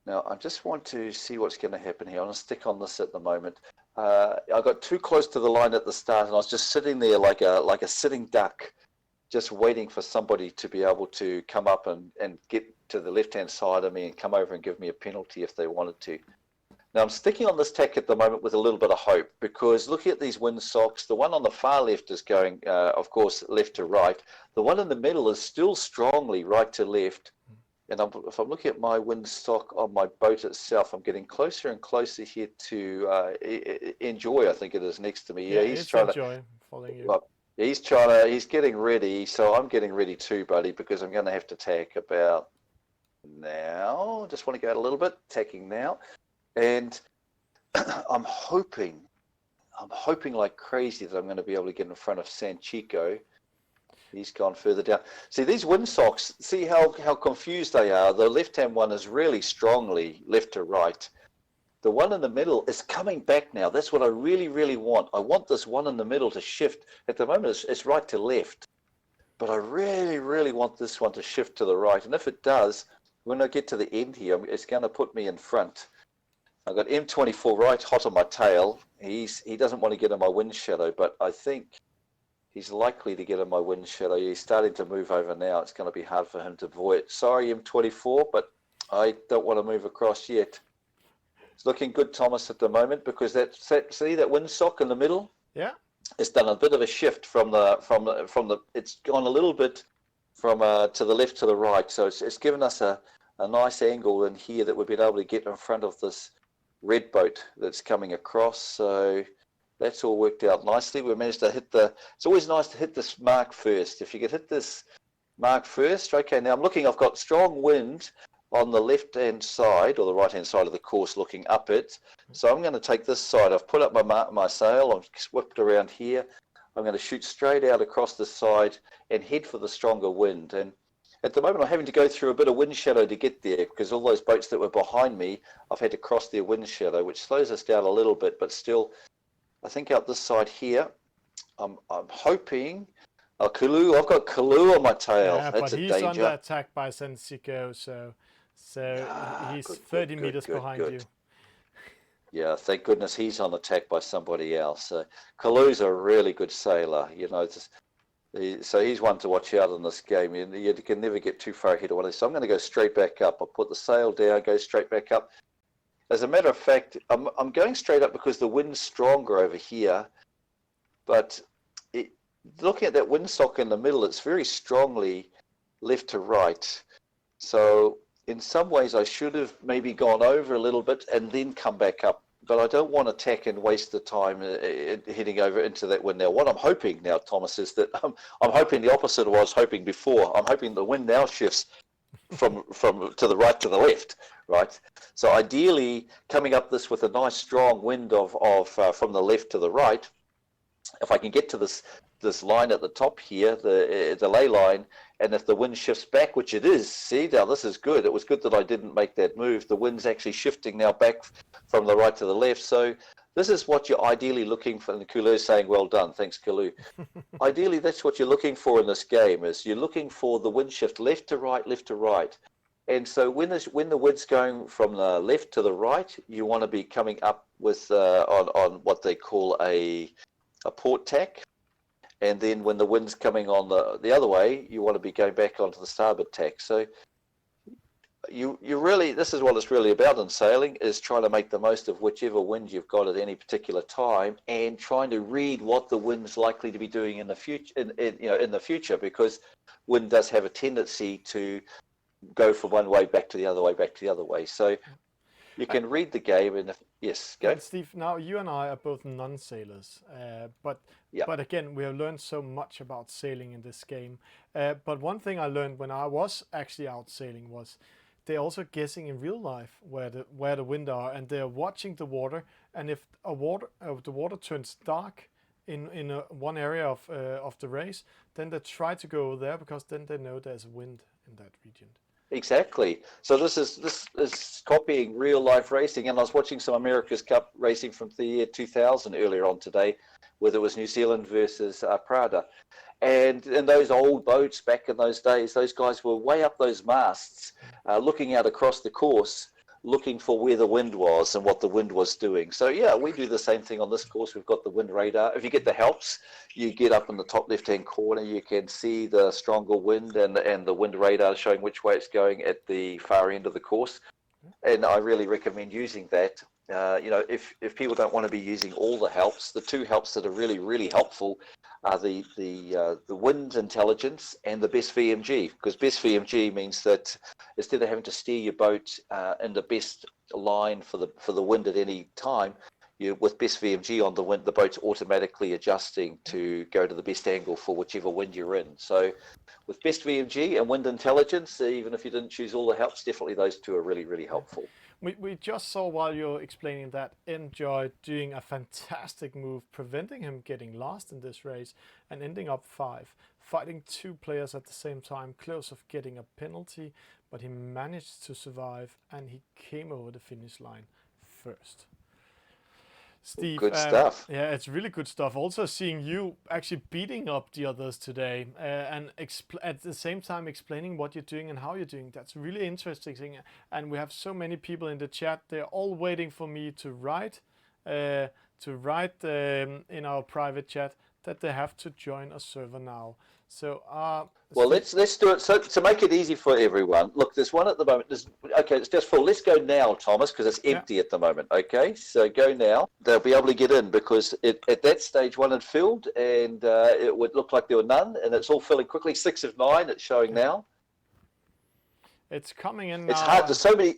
I just want to see what's going to happen here. I'm going to stick on this at the moment. I got too close to the line at the start, and I was just sitting there like a sitting duck, just waiting for somebody to be able to come up and get to the left-hand side of me and come over and give me a penalty if they wanted to. Now, I'm sticking on this tack at the moment with a little bit of hope because looking at these windsocks, the one on the far left is going, of course, left to right. The one in the middle is still strongly right to left. and if I'm looking at my windsock on my boat itself, I'm getting closer and closer here to Enjoy, I think it is, next to me. Yeah, He's it's trying Enjoy following you. Well, he's getting ready, so I'm getting ready too, buddy, because I'm going to have to tack about now. Just want to go out a little bit, tacking now. And I'm hoping like crazy that I'm going to be able to get in front of Sanchico. He's gone further down. See, these windsocks, see how confused they are. The left-hand one is really strongly left to right. The one in the middle is coming back now. That's what I really, really want. I want this one in the middle to shift. At the moment, it's right to left. But I really, really want this one to shift to the right. And if it does, when I get to the end here, it's going to put me in front. I've got M24 right hot on my tail. He doesn't want to get in my wind shadow, but I think he's likely to get in my wind shadow. He's starting to move over now. It's going to be hard for him to avoid. Sorry, M24, but I don't want to move across yet. It's looking good, Thomas, at the moment, because see that windsock in the middle? Yeah. It's done a bit of a shift from the it's gone a little bit from to the left to the right. So it's given us a nice angle in here that we've been able to get in front of this red boat that's coming across. So that's all worked out nicely. We managed to hit it's always nice to hit this mark first. If you could hit this mark first. Okay, now I'm looking, I've got strong wind on the left-hand side or the right-hand side of the course looking up it. So I'm going to take this side. I've put up my sail. I've whipped around here. I'm going to shoot straight out across the side and head for the stronger wind. And at the moment, I'm having to go through a bit of wind shadow to get there because all those boats that were behind me, I've had to cross their wind shadow, which slows us down a little bit. But still, I think out this side here, I'm hoping... Oh, Kalu, I've got Kalu on my tail. Yeah, That's but a he's danger. under attack by Sensico, so he's 30 meters behind you. Yeah, thank goodness he's on attack by somebody else. Kalu's a really good sailor, you know. So he's one to watch out in this game. You can never get too far ahead of one of these. So I'm going to go straight back up. I'll put the sail down, go straight back up. As a matter of fact, I'm going straight up because the wind's stronger over here. But looking at that windsock in the middle, it's very strongly left to right. So in some ways, I should have maybe gone over a little bit and then come back up. But I don't want to tack and waste the time heading over into that wind now. What I'm hoping now, Thomas, is that I'm hoping the opposite of what I was hoping before. I'm hoping the wind now shifts from to the right to the left, right? So ideally, coming up this with a nice strong wind from the left to the right, if I can get to this line at the top here, the ley line, and if the wind shifts back, which it is, see, now this is good. It was good that I didn't make that move. The wind's actually shifting now back from the right to the left. So this is what you're ideally looking for. And Kulu is saying, well done. Thanks, Kulu. Ideally, that's what you're looking for in this game, is you're looking for the wind shift left to right, left to right. And so when the wind's going from the left to the right, you want to be coming up with on what they call a port tack. And then when the wind's coming on the other way, you want to be going back onto the starboard tack. So you really, this is what it's really about in sailing, is trying to make the most of whichever wind you've got at any particular time, and trying to read what the wind's likely to be doing in the future. In the future, because wind does have a tendency to go from one way back to the other way, back to the other way. So you can read the game, and yes, go. And Steve, now you and I are both non-sailors, but again, we have learned so much about sailing in this game. But one thing I learned when I was actually out sailing was they're also guessing in real life where the wind are, and they're watching the water. And if the water turns dark in one area of the race, then they try to go there because then they know there's wind in that region. Exactly. So this is copying real life racing. And I was watching some America's Cup racing from the year 2000 earlier on today, whether it was New Zealand versus Prada. And in those old boats back in those days, those guys were way up those masts, looking out across the course, looking for where the wind was and what the wind was doing. So yeah, we do the same thing on this course. We've got the wind radar. If you get the helps, you get up in the top left-hand corner, you can see the stronger wind and the wind radar showing which way it's going at the far end of the course. And I really recommend using that. If people don't want to be using all the helps, the two helps that are really, really helpful are the wind intelligence and the best VMG, because best VMG means that instead of having to steer your boat in the best line for the wind at any time, with best VMG on the wind, the boat's automatically adjusting to go to the best angle for whichever wind you're in. So with best VMG and wind intelligence, even if you didn't choose all the helps, definitely those two are really, really helpful. We just saw while you're explaining that Enjoy doing a fantastic move, preventing him getting lost in this race and ending up 5, fighting 2 players at the same time, close of getting a penalty, but he managed to survive and he came over the finish line first. Steve, good stuff. Yeah, it's really good stuff. Also seeing you actually beating up the others today and at the same time explaining what you're doing and how you're doing. That's really interesting. And we have so many people in the chat. They're all waiting for me to write in our private chat that they have to join a server now. So well, let's do it. So to make it easy for everyone, look, there's one at the moment. Okay, it's just full. Let's go now, Thomas, because it's empty at the moment. Okay, so go now. They'll be able to get in because at that stage one had filled, and it would look like there were none, and it's all filling quickly. 6 of 9. It's showing now. It's coming in now. It's hard. There's so many.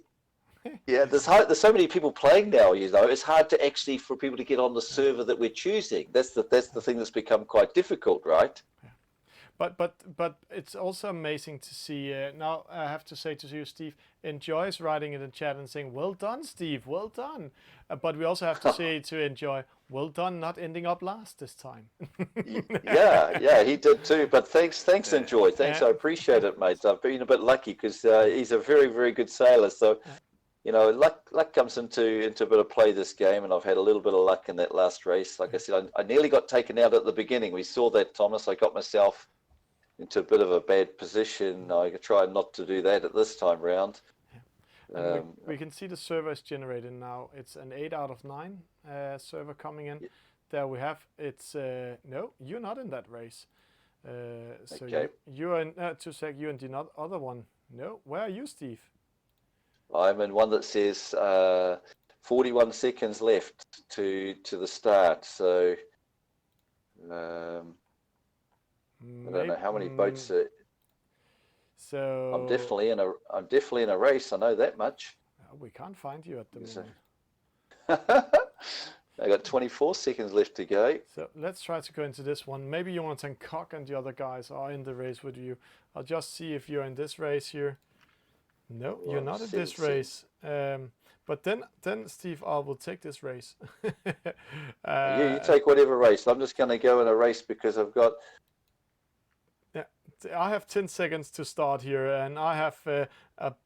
Yeah, there's so many people playing now. You know, it's hard to actually for people to get on the server that we're choosing. That's the thing that's become quite difficult, right? But it's also amazing to see. Now I have to say to you, Steve, Enjoy is writing in the chat and saying, "Well done, Steve. Well done." But we also have to say to Enjoy, "Well done, not ending up last this time." yeah, he did too. But thanks, Enjoy. Thanks, I appreciate it, mate. I've been a bit lucky because he's a very, very good sailor. So, you know, luck comes into a bit of play this game, and I've had a little bit of luck in that last race. Like I said, I nearly got taken out at the beginning. We saw that, Thomas. I got myself into a bit of a bad position. I try not to do that at this time round. We can see the server is generated now. It's an 8 out of 9 server coming in. There we have. It's no, you're not in that race. So okay. you're in. 2 sec. You're in the other one. No, where are you, Steve? I'm in one that says 41 seconds left to the start. So. I don't know how many boats. So I'm definitely in a race. I know that much. We can't find you at the moment. I got 24 seconds left to go. So let's try to go into this one. Maybe Jonathan Koch and the other guys are in the race with you. I'll just see if you're in this race here. No, you're not in this race. But then Steve, I will take this race. You take whatever race. I'm just going to go in a race because I've got. I have 10 seconds to start here, and I have a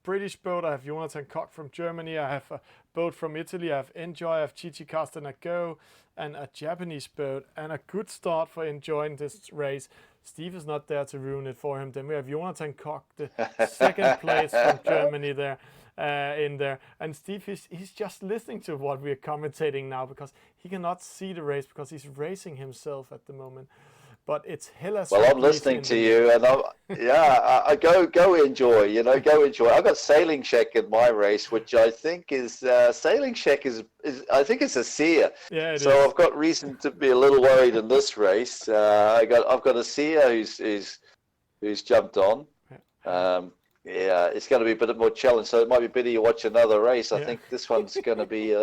British boat. I have Jonathan Koch from Germany. I have a boat from Italy. I have Enjoy. I have Chichi Castanego, and a Japanese boat. And a good start for enjoying this race. Steve is not there to ruin it for him. Then we have Jonathan Koch, the second place from Germany there. In there, and Steve he's just listening to what we're commentating now because he cannot see the race because he's racing himself at the moment. But it's Hellas. Well, I'm listening to you, and I go enjoy. You know, go enjoy. I've got Sailing Shack in my race, which I think is Sailing Shack is I think it's a seer. Yeah, it so is. I've got reason to be a little worried in this race. I've got a seer who's jumped on. Yeah, it's going to be a bit more challenge, so it might be better you watch another race. I think this one's going to be.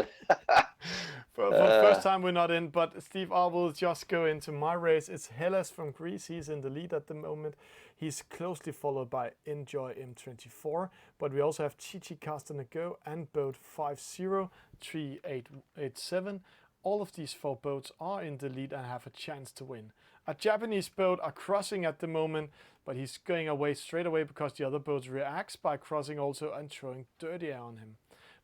For the first time we're not in, but Steve, I will just go into my race. It's Hellas from Greece. He's in the lead at the moment. He's closely followed by Enjoy M24, but we also have Chichi Castanego and boat 503887. All of these 4 boats are in the lead and have a chance to win. A Japanese boat are crossing at the moment, but he's going away straight away because the other boats reacts by crossing also and throwing dirty air on him.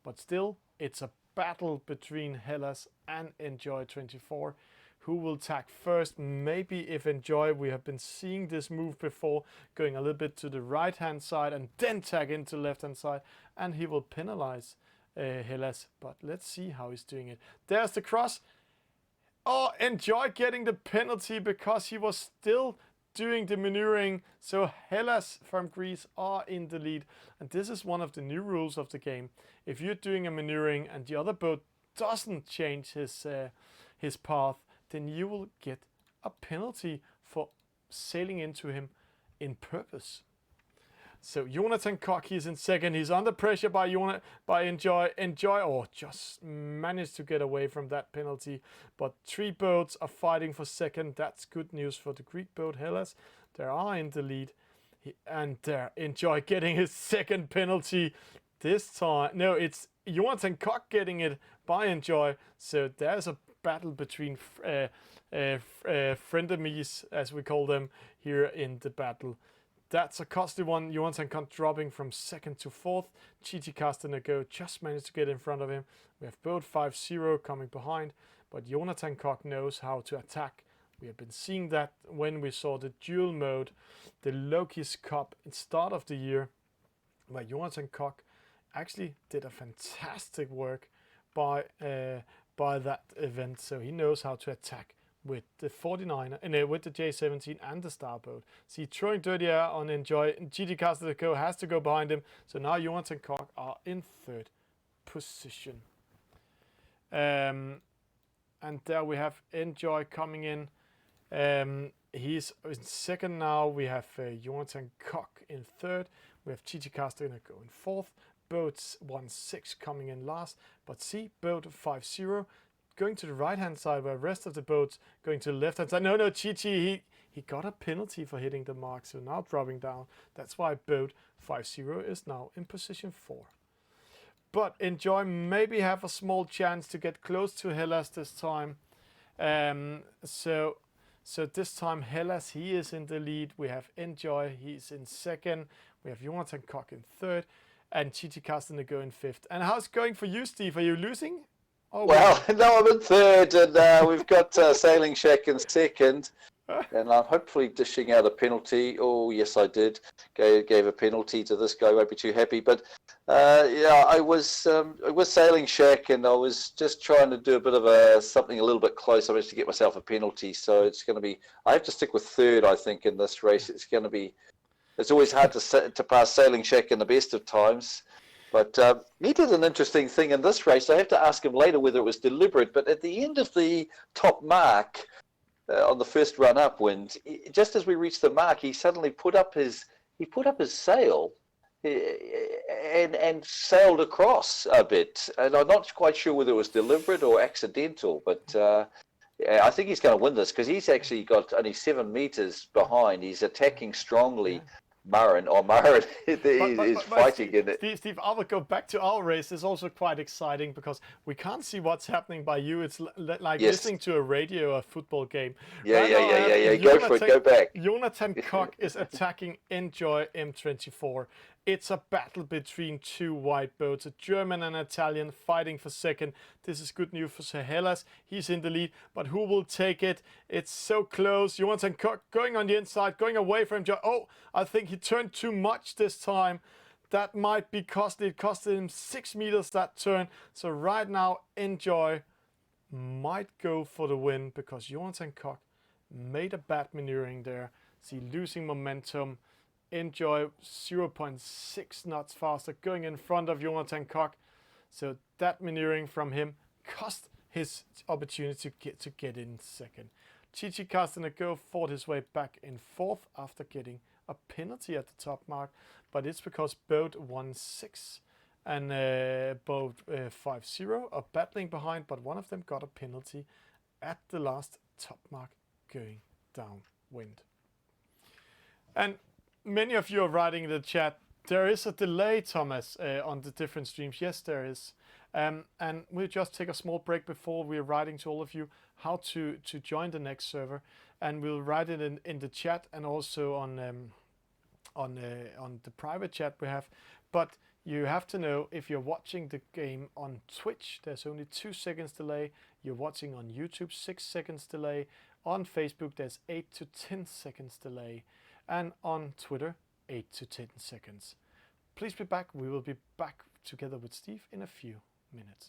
But still, it's a battle between Hellas and Enjoy 24. Who will tack first? Maybe if Enjoy, we have been seeing this move before, going a little bit to the right hand side and then tack into left hand side, and he will penalize Hellas. But let's see how he's doing it. There's the cross. Oh, Enjoy getting the penalty because he was still doing the maneuvering. So Hellas from Greece are in the lead, and this is one of the new rules of the game. If you're doing a maneuvering and the other boat doesn't change his path, then you will get a penalty for sailing into him in purpose. So Jonathan Koch, he's in second. He's under pressure by Enjoy. Enjoy, just managed to get away from that penalty. But 3 boats are fighting for second. That's good news for the Greek boat Hellas. They are in the lead. And Enjoy getting his second penalty this time. No, it's Jonathan Koch getting it by Enjoy. So there's a battle between frenemies, as we call them, here in the battle. That's a costly one. Jonathan Koch dropping from second to fourth. Chichi Castanego just managed to get in front of him. We have boat 5-0 coming behind, but Jonathan Koch knows how to attack. We have been seeing that when we saw the dual mode, the Loki's Cup at start of the year, where Jonathan Koch actually did a fantastic work by that event. So he knows how to attack with the 49er and with the J17 and the starboat. See, throwing dirty air on Enjoy. Gigi Castanego has to go behind him. So now Jonathan Koch are in third position. And there we have Enjoy coming in. He's in second now. We have Jonathan Koch in third. We have Gigi Castanego in fourth. Boats 1-6 coming in last. But see, boat 5-0. Going to the right-hand side, where the rest of the boats going to the left-hand side. No, Chichi, he got a penalty for hitting the mark, so now dropping down. That's why boat 5-0 is now in position 4. But Enjoy maybe have a small chance to get close to Hellas this time. So this time Hellas, he is in the lead. We have Enjoy, he's in second. We have Jonathan Koch in third, and Chichi Castanego in fifth. And how's it going for you, Steve? Are you losing? Oh, well, no, I'm in third, and we've got Sailing Shack in second, and I'm hopefully dishing out a penalty. Oh, yes, I did. Gave a penalty to this guy. Won't be too happy. But yeah, I was Sailing Shack, and I was just trying to do a bit of something a little bit close. I managed to get myself a penalty, so it's going to be. I have to stick with third, I think, in this race. It's going to be. It's always hard to pass Sailing Shack in the best of times. But he did an interesting thing in this race. I have to ask him later whether it was deliberate. But at the end of the top mark, on the first run upwind, just as we reached the mark, he suddenly put up his sail and sailed across a bit. And I'm not quite sure whether it was deliberate or accidental. But yeah, I think he's going to win this because he's actually got only 7 meters behind. He's attacking strongly. Yeah. Marin is fighting in it. Steve, I will go back to our race. It's also quite exciting because we can't see what's happening by you. It's like listening to a radio or football game. Yeah. Go for it. Go back. Jonathan Koch is attacking Enjoy M24. It's a battle between 2 white boats, a German and Italian fighting for second. This is good news for Hellas. He's in the lead, but who will take it? It's so close. Jonathan Koch going on the inside, going away from Enjoy. Oh, I think he turned too much this time. That might be costly. It costed him 6 meters that turn. So right now, Enjoy might go for the win because Jonathan Koch made a bad maneuvering there. See, losing momentum. Enjoy 0.6 knots faster, going in front of Jonathan Koch. So that maneuvering from him cost his opportunity to get in second. Chichi Castanego fought his way back in fourth after getting a penalty at the top mark, but it's because boat 1-6 and boat 5-0 are battling behind, but one of them got a penalty at the last top mark going downwind. And many of you are writing in the chat, there is a delay, Thomas, on the different streams. Yes, there is. And we'll just take a small break before we're writing to all of you how to join the next server. And we'll write it in the chat and also on the private chat we have. But you have to know, if you're watching the game on Twitch, there's only 2 seconds delay. You're watching on YouTube, 6 seconds delay. On Facebook, there's 8 to 10 seconds delay. And on Twitter, 8 to 10 seconds. Please be back. We will be back together with Steve in a few minutes.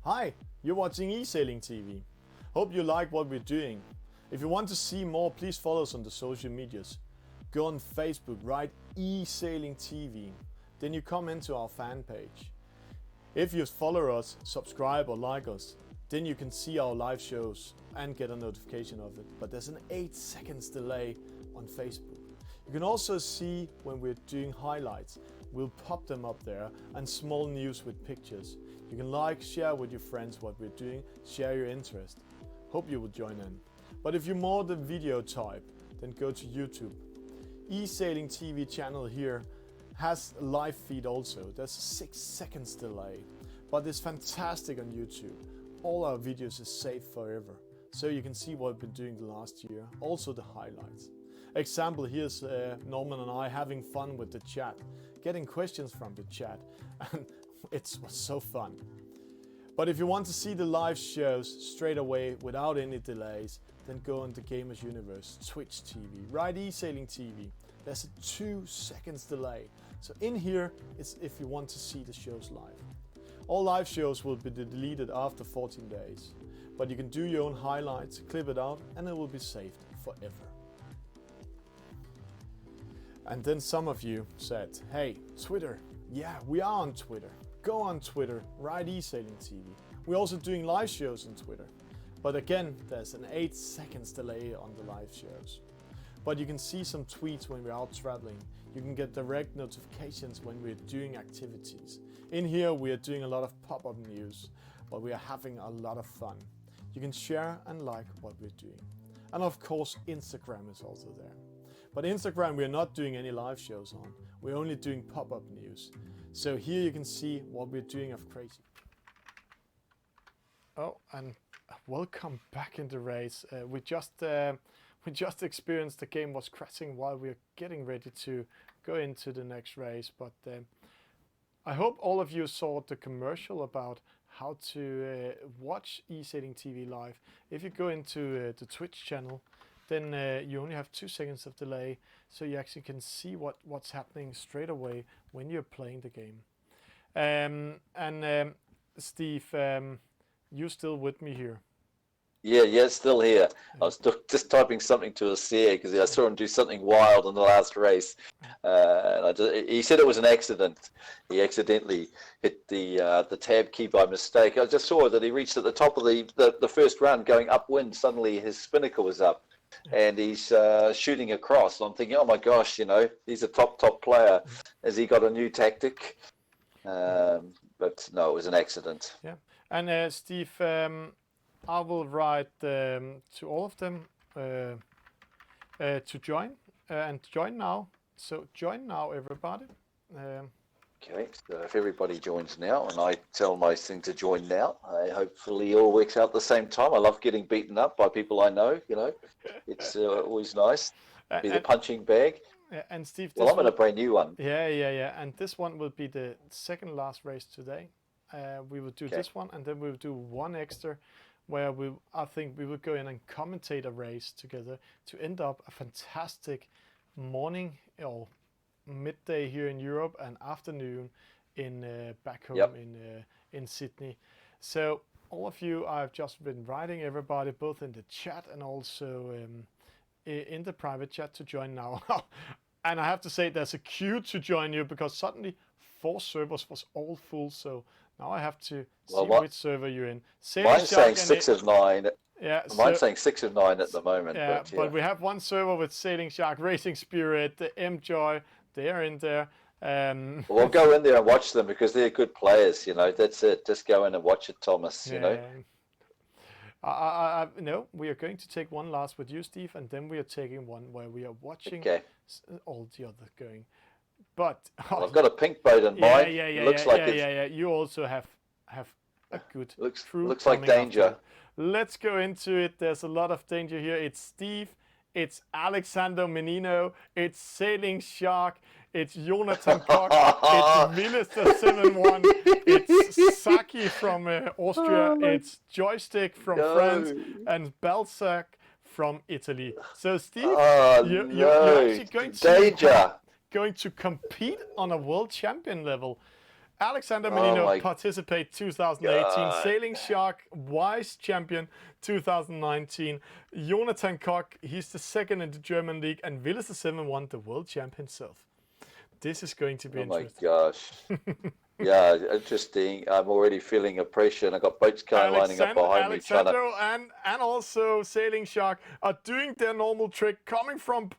Hi, you're watching Esailing TV. Hope you like what we're doing. If you want to see more, please follow us on the social medias. Go on Facebook, write Esailing TV. Then you come into our fan page. If you follow us, subscribe or like us, then you can see our live shows and get a notification of it. But there's an 8 seconds delay on Facebook. You can also see when we're doing highlights. We'll pop them up there, and small news with pictures. You can like, share with your friends what we're doing, share your interest. Hope you will join in. But if you're more the video type, then go to YouTube. Esailing TV channel here has a live feed also. There's a 6 seconds delay, but it's fantastic on YouTube. All our videos is saved forever, so you can see what we've been doing the last year, also the highlights. Example, here's Norman and I having fun with the chat, getting questions from the chat, and it was so fun. But if you want to see the live shows straight away without any delays, then go on the Gamers Universe, Twitch TV, right, Esailing TV. There's a 2 seconds delay. So in here, it's if you want to see the shows live. All live shows will be deleted after 14 days. But you can do your own highlights, clip it out, and it will be saved forever. And then some of you said, hey, Twitter. Yeah, we are on Twitter. Go on Twitter, right, Esailing TV. We're also doing live shows on Twitter. But again, there's an 8 seconds delay on the live shows. But you can see some tweets when we're out traveling. You can get direct notifications when we're doing activities. In here, we are doing a lot of pop-up news, but we are having a lot of fun. You can share and like what we're doing. And of course, Instagram is also there. But Instagram, we're not doing any live shows on. We're only doing pop-up news. So here you can see what we're doing of crazy. Oh, and welcome back in the race. We just experienced the game was crashing while we're getting ready to go into the next race. But I hope all of you saw the commercial about how to watch Esailing TV live. If you go into the Twitch channel, then you only have 2 seconds of delay, so you actually can see what's happening straight away when you're playing the game. Steve, you still with me here? Yeah, still here. I was just typing something to Asia because I saw him do something wild in the last race. He said it was an accident. He accidentally hit the tab key by mistake. I just saw that he reached at the top of the first run going upwind. Suddenly his spinnaker was up. And he's shooting across. I'm thinking, oh my gosh, he's a top player. Has he got a new tactic? But no, it was an accident. Yeah. And Steve, I will write to all of them to join and join now. So join now, everybody. Okay, so if everybody joins now, and I tell my thing to join now, hopefully it all works out at the same time. I love getting beaten up by people I know, It's always nice. Be the punching bag. And Steve, well, I'm in a brand new one. Yeah. And this one will be the second last race today. We will do this one, and then we'll do one extra where I think we will go in and commentate a race together to end up a fantastic morning or midday here in Europe and afternoon in back home in Sydney. So all of you, I've just been writing everybody both in the chat and also in the private chat to join now. And I have to say there's a queue to join you because suddenly 4 servers was all full. So now I have to see which server you're in. Mine's saying 6 of 9. Yeah, mine's saying 6 of 9 at the moment. Yeah, but we have one server with Sailing Shark, Racing Spirit, the M-Joy. They are in there. We'll go in there and watch them because they're good players. That's it. Just go in and watch it, Thomas. No, we are going to take one last with you, Steve, and then we are taking one where we are watching all the others going. But I've got a pink boat in mind. Yeah. You also have a good crew. Looks like danger. Let's go into it. There's a lot of danger here. It's Steve. It's Alexander Menino. It's Sailing Shark. It's Jonathan Koch. It's Willis the 7-1. It's Saki from Austria. It's Joystick from France. And Balzac from Italy. So, Steve, you're actually going to compete on a world champion level. Alexander Menino participate 2018, Sailing Shark Vice Champion 2019, Jonathan Koch, he's the second in the German league, and Willis the 7-1, the world champ himself. This is going to be interesting. Oh my gosh. Yeah, interesting. I'm already feeling a pressure, and I got boats kind of lining up behind me. Alexandro and also Sailing Shark are doing their normal trick, coming from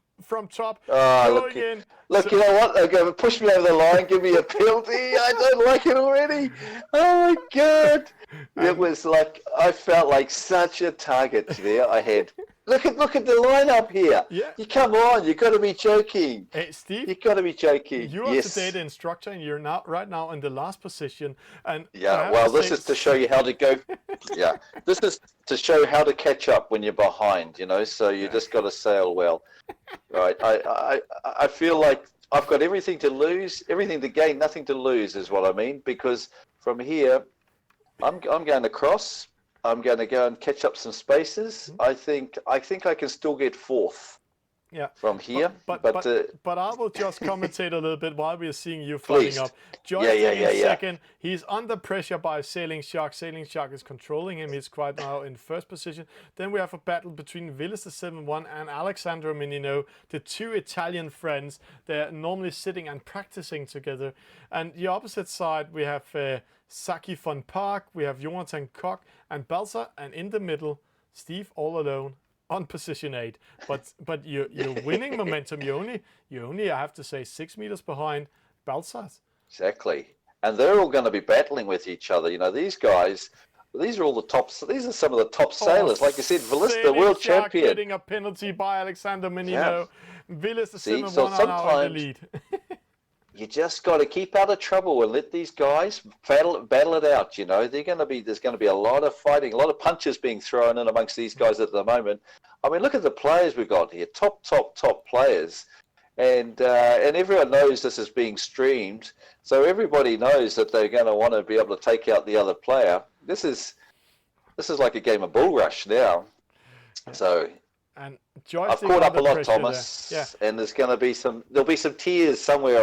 top, going in. Look, you know what? They're going to push me over the line, give me a penalty. I don't like it already. Oh my God! It was like I felt like such a target there. I had. Look at the lineup here. Yeah. You come on, you got to be joking. Hey, Steve, you got to be joking. You are the data instructor, and you're right now in the last position. And yeah, well, this is to show you how to go. Yeah, this is to show how to catch up when you're behind. You know, so you just got to sail well, right? I feel like I've got everything to lose, everything to gain, nothing to lose, is what I mean. Because from here, I'm going to cross. I'm going to go and catch up some spaces. I think I can still get fourth. Yeah. From here, but I will just commentate a little bit while we are seeing you floating up. Joystick in second. He's under pressure by Sailing Shark. Sailing Shark is controlling him. He's quite now in first position. Then we have a battle between Willis the 7-1 and Alexandro Menino, the two Italian friends. They're normally sitting and practicing together. And the opposite side, we have Saki von Park, we have Jonathan Koch and Balsa, and in the middle, Steve all alone on position 8, but you're winning momentum. You only I have to say 6 meters behind Balsas. Exactly, and they're all going to be battling with each other. You know, these guys. These are all the tops. These are some of the top sailors. Like I said, Willis, the world champion, getting a penalty by Alexander Menino. Yeah. Willis, the 7-1 are now in the lead. You just got to keep out of trouble and let these guys battle it out. You know, there's going to be a lot of fighting, a lot of punches being thrown in amongst these guys at the moment. I mean, look at the players we've got here, top players, and everyone knows this is being streamed, so everybody knows that they're going to want to be able to take out the other player. This is like a game of bull rush now. So. And I've caught up a lot, Thomas, and there'll be some tears somewhere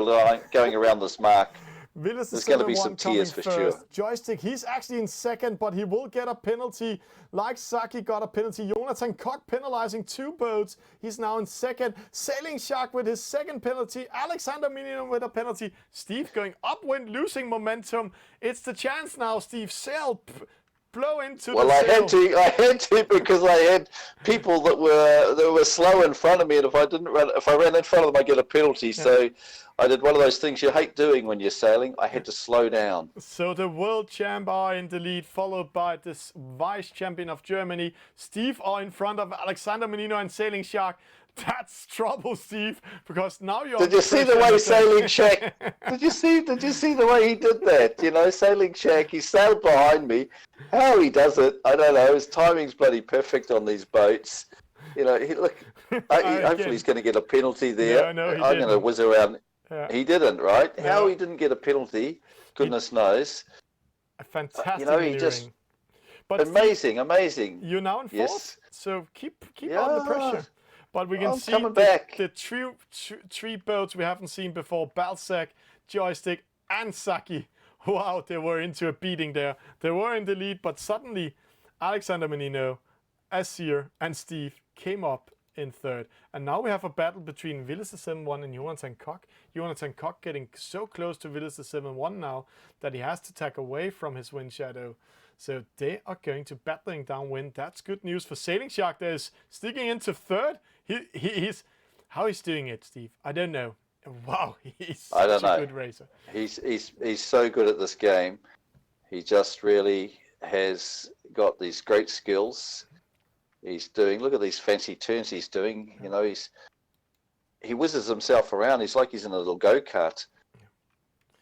going around this mark. There's going to be some tears for sure. Joystick, he's actually in second, but he will get a penalty. Like Saki got a penalty. Jonathan Koch penalizing 2 boats. He's now in second. Sailing Shark with his second penalty. Alexander Menino with a penalty. Steve going upwind, losing momentum. It's the chance now, Steve. Sail. Blow into well, I had to because I had people that were slow in front of me, and if I ran in front of them, I get a penalty. Yeah. So I did one of those things you hate doing when you're sailing. I had to slow down. So the world champ are in the lead, followed by this vice champion of Germany. Steve are in front of Alexander Menino and Sailing Shark. That's trouble, Steve, because now you're. Did you see the way Sailing Shark? Did you see the way he did that? You know, Sailing Shark. He sailed behind me. How he does it, I don't know. His timing's bloody perfect on these boats. You know, hopefully he's going to get a penalty there. Yeah, no, I'm going to whiz around. Yeah. He didn't, right? No. How he didn't get a penalty, goodness knows. A fantastic. You know, he just. But amazing. You're now in fourth, yes. So keep on the pressure. But we can see the three boats we haven't seen before: Balzac, Joystick, and Saki. Wow, they were into a beating there. They were in the lead, but suddenly Alexander Menino, Asir, and Steve came up in third. And now we have a battle between Willis the 7-1 and Jonathan Koch. Jonathan Koch getting so close to Willis the 7-1 now that he has to tack away from his wind shadow. So they are going to battling downwind. That's good news for Sailing Shark. There's sticking into third. He's how he's doing it, Steve. I don't know. Wow, he's such a good racer. He's so good at this game. He just really has got these great skills. Look at these fancy turns he's doing. You know, he whizzes himself around. He's like he's in a little go-kart.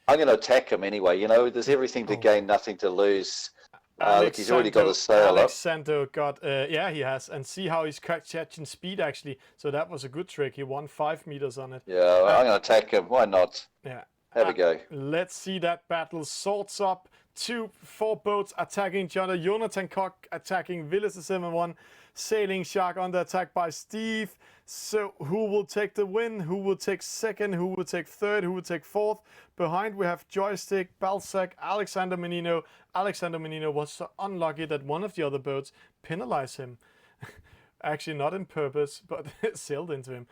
I'm going to attack him anyway. You know, there's everything to gain, nothing to lose. Look, he's already got his sail up. Alexander got, he has. And see how he's catching speed, actually. So that was a good trick. He won 5 meters on it. Yeah, I'm going to attack him. Why not? Yeah. Have a go. Let's see that battle. Swords up. 4 boats attacking each other. Jonathan Koch attacking Willis the 7-1. Sailing Shark under attack by Steve. So who will take the win? Who will take second? Who will take third? Who will take fourth? Behind we have Joystick, Balzac, Alexander Menino. Alexander Menino was so unlucky that one of the other boats penalized him. Actually, not in purpose, but sailed into him.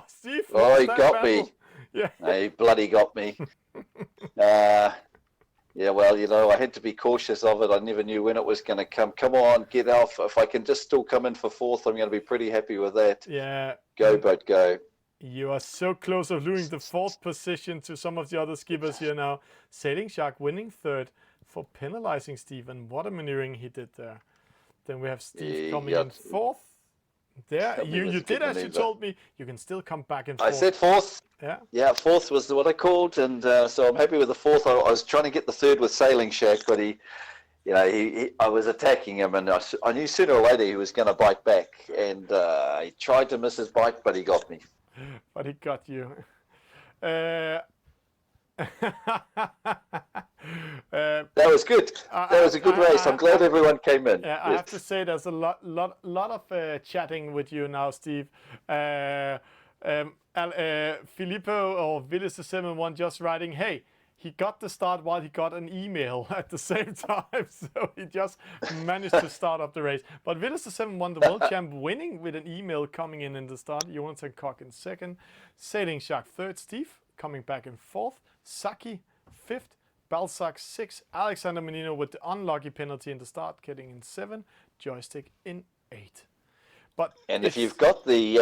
Steve! Oh, he got me. Yeah. He bloody got me. Yeah, well, I had to be cautious of it. I never knew when it was going to come. Come on, get off. If I can just still come in for fourth, I'm going to be pretty happy with that. Yeah. Go, boat, go. You are so close of losing the fourth position to some of the other skippers here now. Sailing Shark winning third for penalizing Steve, and what a maneuvering he did there. Then we have Steve coming in fourth. There, you did as you told me. You can still come back in fourth. I said fourth. Yeah, fourth was what I called, and so I'm happy with the fourth. I was trying to get the third with Sailing Shack, but I was attacking him, and I knew sooner or later he was going to bite back, and he tried to miss his bite, but he got me. But he got you. That was good. That was a good race. I'm glad everyone came in. I have to say, there's a lot of chatting with you now, Steve. Filippo or Willis71 just writing, hey, he got the start while he got an email at the same time, so he just managed to start up the race. But Willis71, the world champ, winning with an email coming in the start. Jonathan Koch in second, Sailing Shark third, Steve coming back in fourth, Saki fifth, Balzac sixth, Alexander Menino with the unlucky penalty in the start getting in seven, Joystick in eight. And if you've got the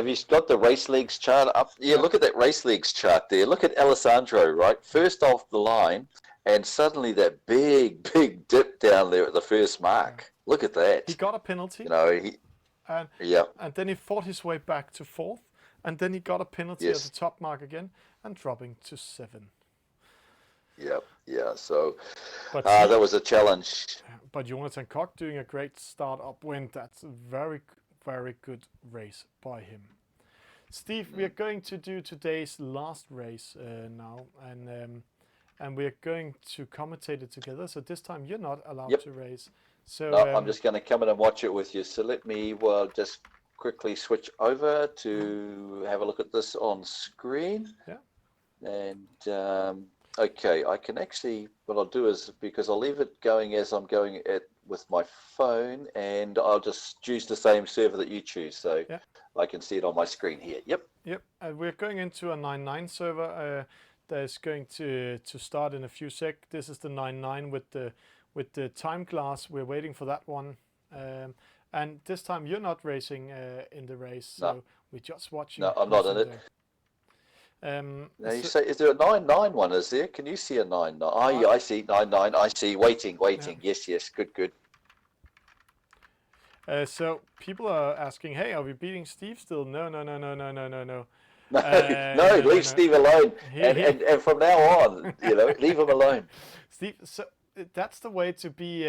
race legs chart up, look at that race legs chart there. Look at Alessandro, right? First off the line, and suddenly that big dip down there at the first mark. Look at that. He got a penalty. And then he fought his way back to fourth, and then he got a penalty at the top mark again, and dropping to seven. So that was a challenge. But Jonathan Koch doing a great start upwind. That's a very good race by him. Steve, we are going to do today's last race now, and we are going to commentate it together. So this time you're not allowed to race. So no, I'm just going to come in and watch it with you. So let me just quickly switch over to have a look at this on screen. Yeah. And okay, I can actually, what I'll do is, because I'll leave it going as I'm going with my phone, and I'll just choose the same server that you choose, so I can see it on my screen here. Yep. We're going into a 9.9 server that is going to start in a few sec. This is the 9.9 with the time glass. We're waiting for that one, and this time you're not racing in the race, so we're just watching. No, I'm not in it. Now you say, is there a 9.9 one? Is there? Can you see a 9.9? Oh, yeah, I see 9.9. I see. Waiting. Yes. Good. So people are asking, hey, are we beating Steve still? No. No, leave Steve alone. And from now on, leave him alone. Steve, so that's the way to be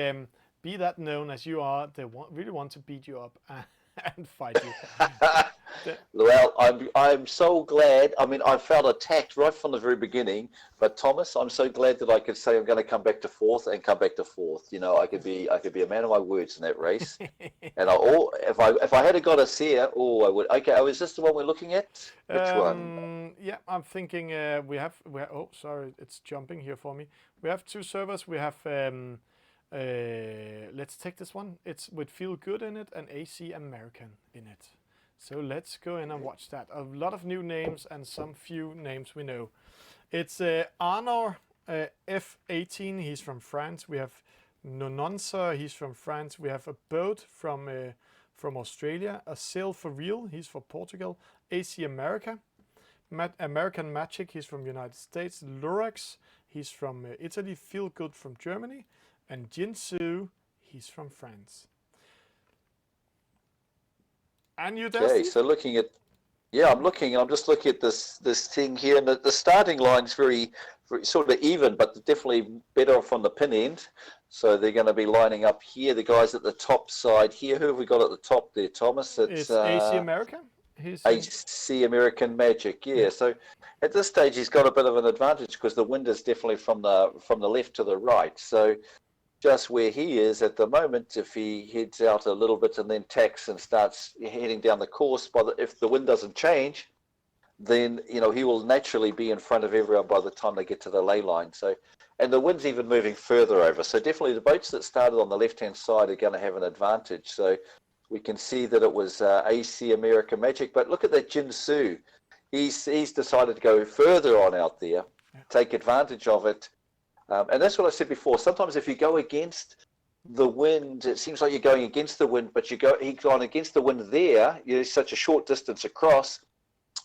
that known as you are. They really want to beat you up and fight you. Well, I'm so glad. I mean, I felt attacked right from the very beginning. But Thomas, I'm so glad that I could say I'm going to come back to fourth and come back to fourth. I could be a man of my words in that race. And if I had got us here, I would. Okay, is this the one we're looking at? Which one? Yeah, I'm thinking we have. Oh, sorry, it's jumping here for me. We have two servers. We have. Let's take this one. It's with Feel Good in it and AC American in it. So let's go in and watch that. A lot of new names and some few names we know. It's Arnor F18. He's from France. We have Nononsa. He's from France. We have a Boat from Australia. A Sail for Real. He's from Portugal. AC America. American Magic. He's from United States. Lurex. He's from Italy. Feel Good from Germany. And Jinsu. He's from France. And you there? Okay, so looking at, I'm just looking at this thing here, and the starting line's very sort of even, but definitely better from the pin end. So they're going to be lining up here. The guys at the top side here. Who have we got at the top there, Thomas? It's AC America. AC American Magic, yeah. So at this stage, he's got a bit of an advantage because the wind is definitely from the left to the right. So just where he is at the moment, if he heads out a little bit and then tacks and starts heading down the course, if the wind doesn't change, then he will naturally be in front of everyone by the time they get to the ley line. So, and the wind's even moving further over. So definitely the boats that started on the left-hand side are going to have an advantage. So we can see that it was AC America Magic. But look at that Jinsu. He's decided to go further on out there. take advantage of it. And that's what I said before. Sometimes if you go against the wind, it seems like you're going against the wind, but he's gone against the wind there. You're such a short distance across,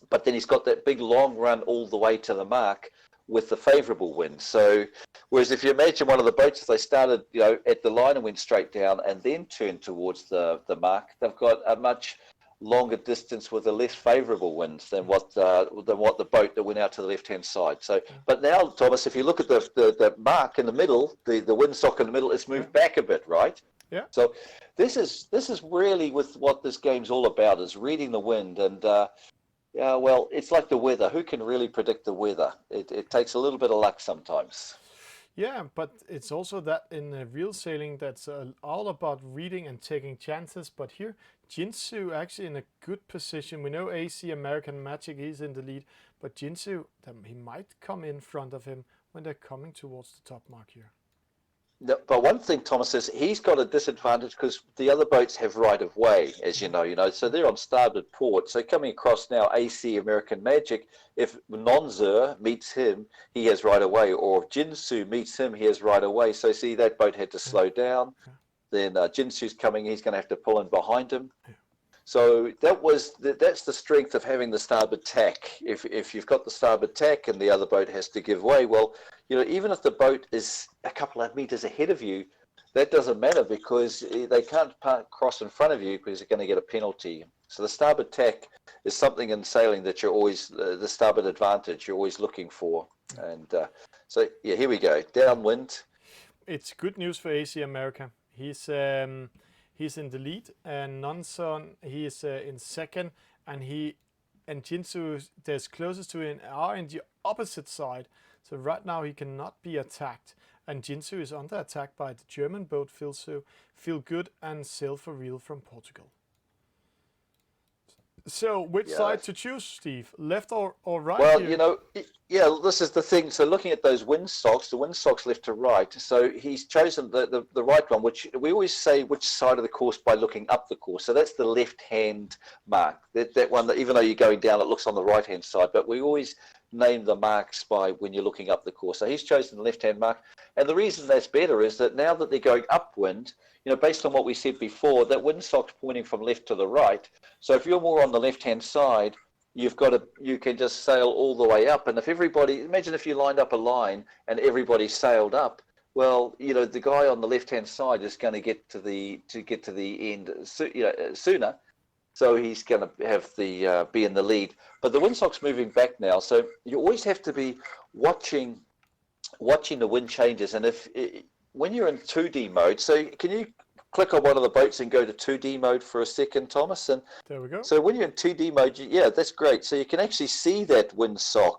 but then he's got that big long run all the way to the mark with the favourable wind. So, whereas if you imagine one of the boats, if they started, at the line and went straight down and then turned towards the mark, they've got a much longer distance with a less favourable winds than what the boat that went out to the left-hand side. So, but now, Thomas, if you look at the mark in the middle, the windsock in the middle, it's moved back a bit, right? Yeah. So this is really with what this game's all about, is reading the wind. And well, it's like the weather. Who can really predict the weather? It takes a little bit of luck sometimes. Yeah, but it's also that in real sailing that's all about reading and taking chances. But here, Jinsu actually in a good position. We know AC American Magic is in the lead, but Jinsu, he might come in front of him when they're coming towards the top mark here. No, but one thing, Thomas, is he's got a disadvantage because the other boats have right of way, as you know, so they're on starboard port. So coming across now, AC American Magic, if Nonzer meets him, he has right of way, or if Jinsu meets him, he has right of way. So see, that boat had to slow down. Then Jinsu's coming, he's going to have to pull in behind him. So that's the strength of having the starboard tack. If you've got the starboard tack and the other boat has to give way, well, even if the boat is a couple of meters ahead of you, that doesn't matter because they can't cross in front of you because they're going to get a penalty. So the starboard tack is something in sailing that you're always, the starboard advantage you're always looking for. And so, yeah, here we go, downwind. It's good news for AC America. He's in the lead, and Nonson, he is in second, and Jinsu, that's closest to him, are in the opposite side. So right now he cannot be attacked, and Jinsu is under attack by the German boat Feel Good and Sail for Real from Portugal. So which side to choose, Steve? Left or right? Well, here? this is the thing. So looking at those windsocks, the windsocks left to right. So he's chosen the right one, which we always say which side of the course by looking up the course. So that's the left-hand mark. That one, that even though you're going down, it looks on the right-hand side. But we always name the marks by when you're looking up the course. So he's chosen the left-hand mark. And the reason that's better is that now that they're going upwind, based on what we said before, that windsock's pointing from left to the right. So if you're more on the left-hand side, you can just sail all the way up. And if imagine if you lined up a line and everybody sailed up, well, the guy on the left-hand side is going to get to the end sooner. So he's going to have be in the lead. But the windsock's moving back now. So you always have to be watching the wind changes. And when you're in 2D mode, so can you click on one of the boats and go to 2D mode for a second, Thomas? And there we go. So when you're in 2D mode, that's great. So you can actually see that windsock.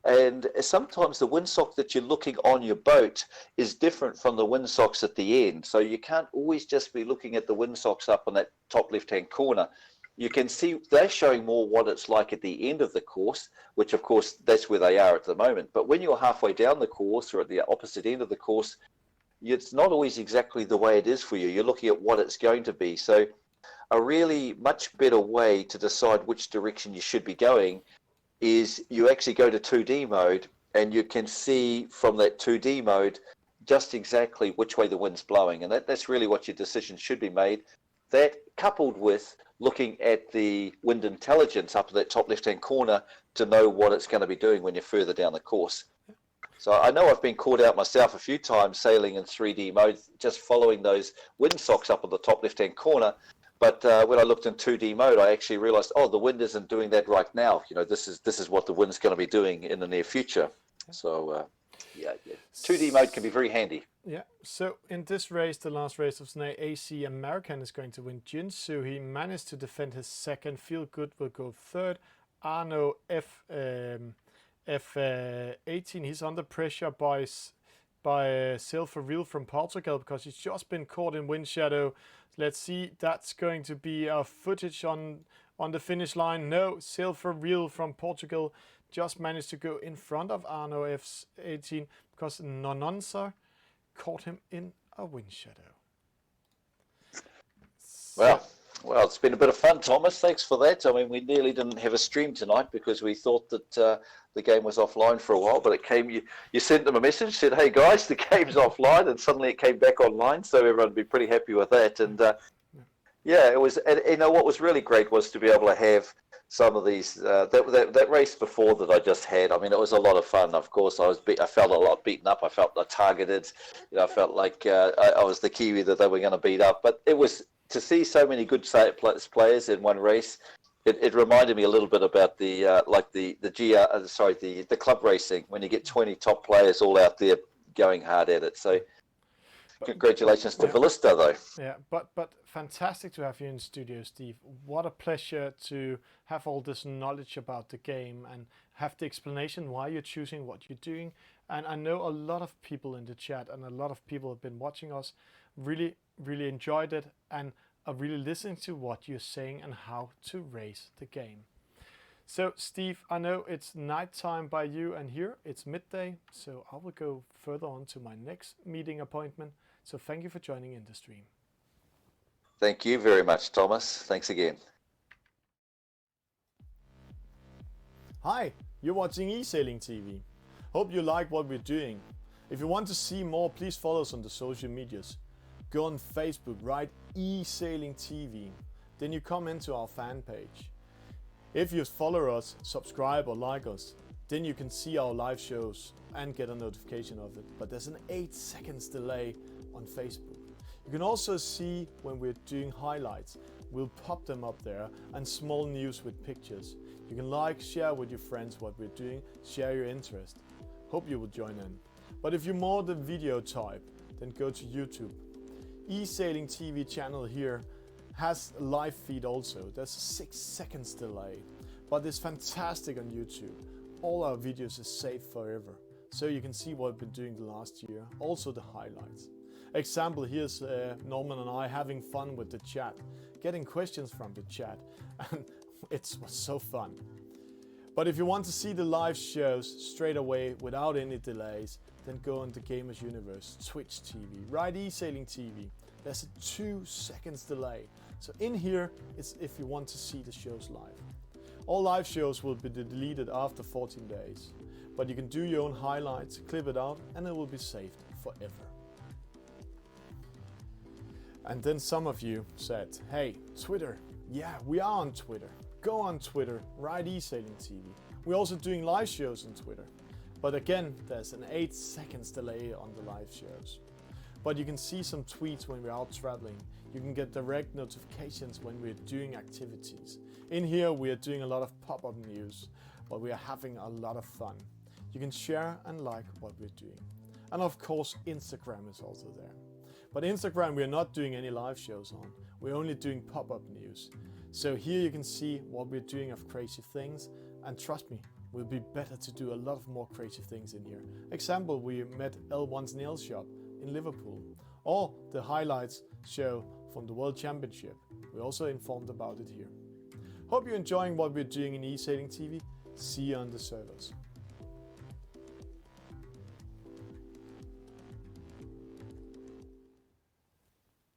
And sometimes the windsock that you're looking on your boat is different from the windsocks at the end. So you can't always just be looking at the windsocks up on that top left-hand corner. You can see they're showing more what it's like at the end of the course, which of course that's where they are at the moment. But when you're halfway down the course or at the opposite end of the course, it's not always exactly the way it is for you. You're looking at what it's going to be. So a really much better way to decide which direction you should be going is you actually go to 2D mode, and you can see from that 2D mode just exactly which way the wind's blowing. And that's really what your decision should be made. That coupled with looking at the wind intelligence up at that top left-hand corner to know what it's going to be doing when you're further down the course. So I know I've been caught out myself a few times sailing in 3D mode, just following those windsocks up on the top left-hand corner. But when I looked in 2D mode, I actually realized, the wind isn't doing that right now. This is what the wind's going to be doing in the near future. So, 2D mode can be very handy. Yeah, so in this race, the last race of tonight, AC American is going to win. Jinsu, he managed to defend his second. Feel Good will go third. Arno F18, he's under pressure by Sail for Real from Portugal because he's just been caught in wind shadow. Let's see, that's going to be a footage on the finish line. No, Sail for Real from Portugal just managed to go in front of Arno F18 because Nononsa caught him in a wind shadow. Well, Well, it's been a bit of fun, Thomas. Thanks for that. I mean, we nearly didn't have a stream tonight because we thought that the game was offline for a while, but it came. You sent them a message, said, "Hey guys, the game's offline," and suddenly it came back online. So everyone would be pretty happy with that. And yeah, it was. And, you know, what was really great was to be able to have some of these. That race before that I just had. I mean, it was a lot of fun. Of course, I felt a lot beaten up. I felt targeted. You know, I felt like I was the Kiwi that they were going to beat up. But it was to see so many good players in one race. It reminded me a little bit about the the club racing when you get 20 top players all out there going hard at it. So congratulations to Ballista though. Yeah, but fantastic to have you in studio, Steve. What a pleasure to have all this knowledge about the game and have the explanation why you're choosing what you're doing. And I know a lot of people in the chat and a lot of people have been watching us really enjoyed it and are really listening to what you're saying and how to race the game. So Steve, I know it's night time by you and here it's midday, so I will go further on to my next meeting appointment. So thank you for joining in the stream. Thank you very much, Thomas. Thanks again. Hi, you're watching Esailing TV. Hope you like what we're doing. If you want to see more, please follow us on the social medias. Go on Facebook, write Esailing TV. Then you come into our fan page. If you follow us, subscribe or like us, then you can see our live shows and get a notification of it. But there's an 8 seconds delay on Facebook. You can also see when we're doing highlights. We'll pop them up there and small news with pictures. You can like, share with your friends what we're doing, share your interest. Hope you will join in. But if you're more the video type, then go to YouTube. Esailing TV channel here has a live feed also. There's a 6 seconds delay, but it's fantastic on YouTube. All our videos are saved forever, so you can see what we've been doing the last year, also the highlights. Example, here's Norman and I having fun with the chat, getting questions from the chat, and it was so fun. But if you want to see the live shows straight away without any delays, then go on the Gamers Universe, Twitch TV, write Esailing TV. There's a 2 seconds delay. So in here, it's if you want to see the shows live. All live shows will be deleted after 14 days. But you can do your own highlights, clip it out, and it will be saved forever. And then some of you said, hey, Twitter. Yeah, we are on Twitter. Go on Twitter, write Esailing TV. We're also doing live shows on Twitter. But again, there's an 8 seconds delay on the live shows. But you can see some tweets when we're out traveling. You can get direct notifications when we're doing activities. In here, we are doing a lot of pop-up news, but we are having a lot of fun. You can share and like what we're doing. And of course, Instagram is also there. But Instagram, we're not doing any live shows on. We're only doing pop-up news. So here you can see what we're doing of crazy things. And trust me, we'll be better to do a lot of more crazy things in here. Example, we met L1's nail shop in Liverpool. Or the highlights show from the World Championship. We also informed about it here. Hope you're enjoying what we're doing in Esailing TV. See you on the servers.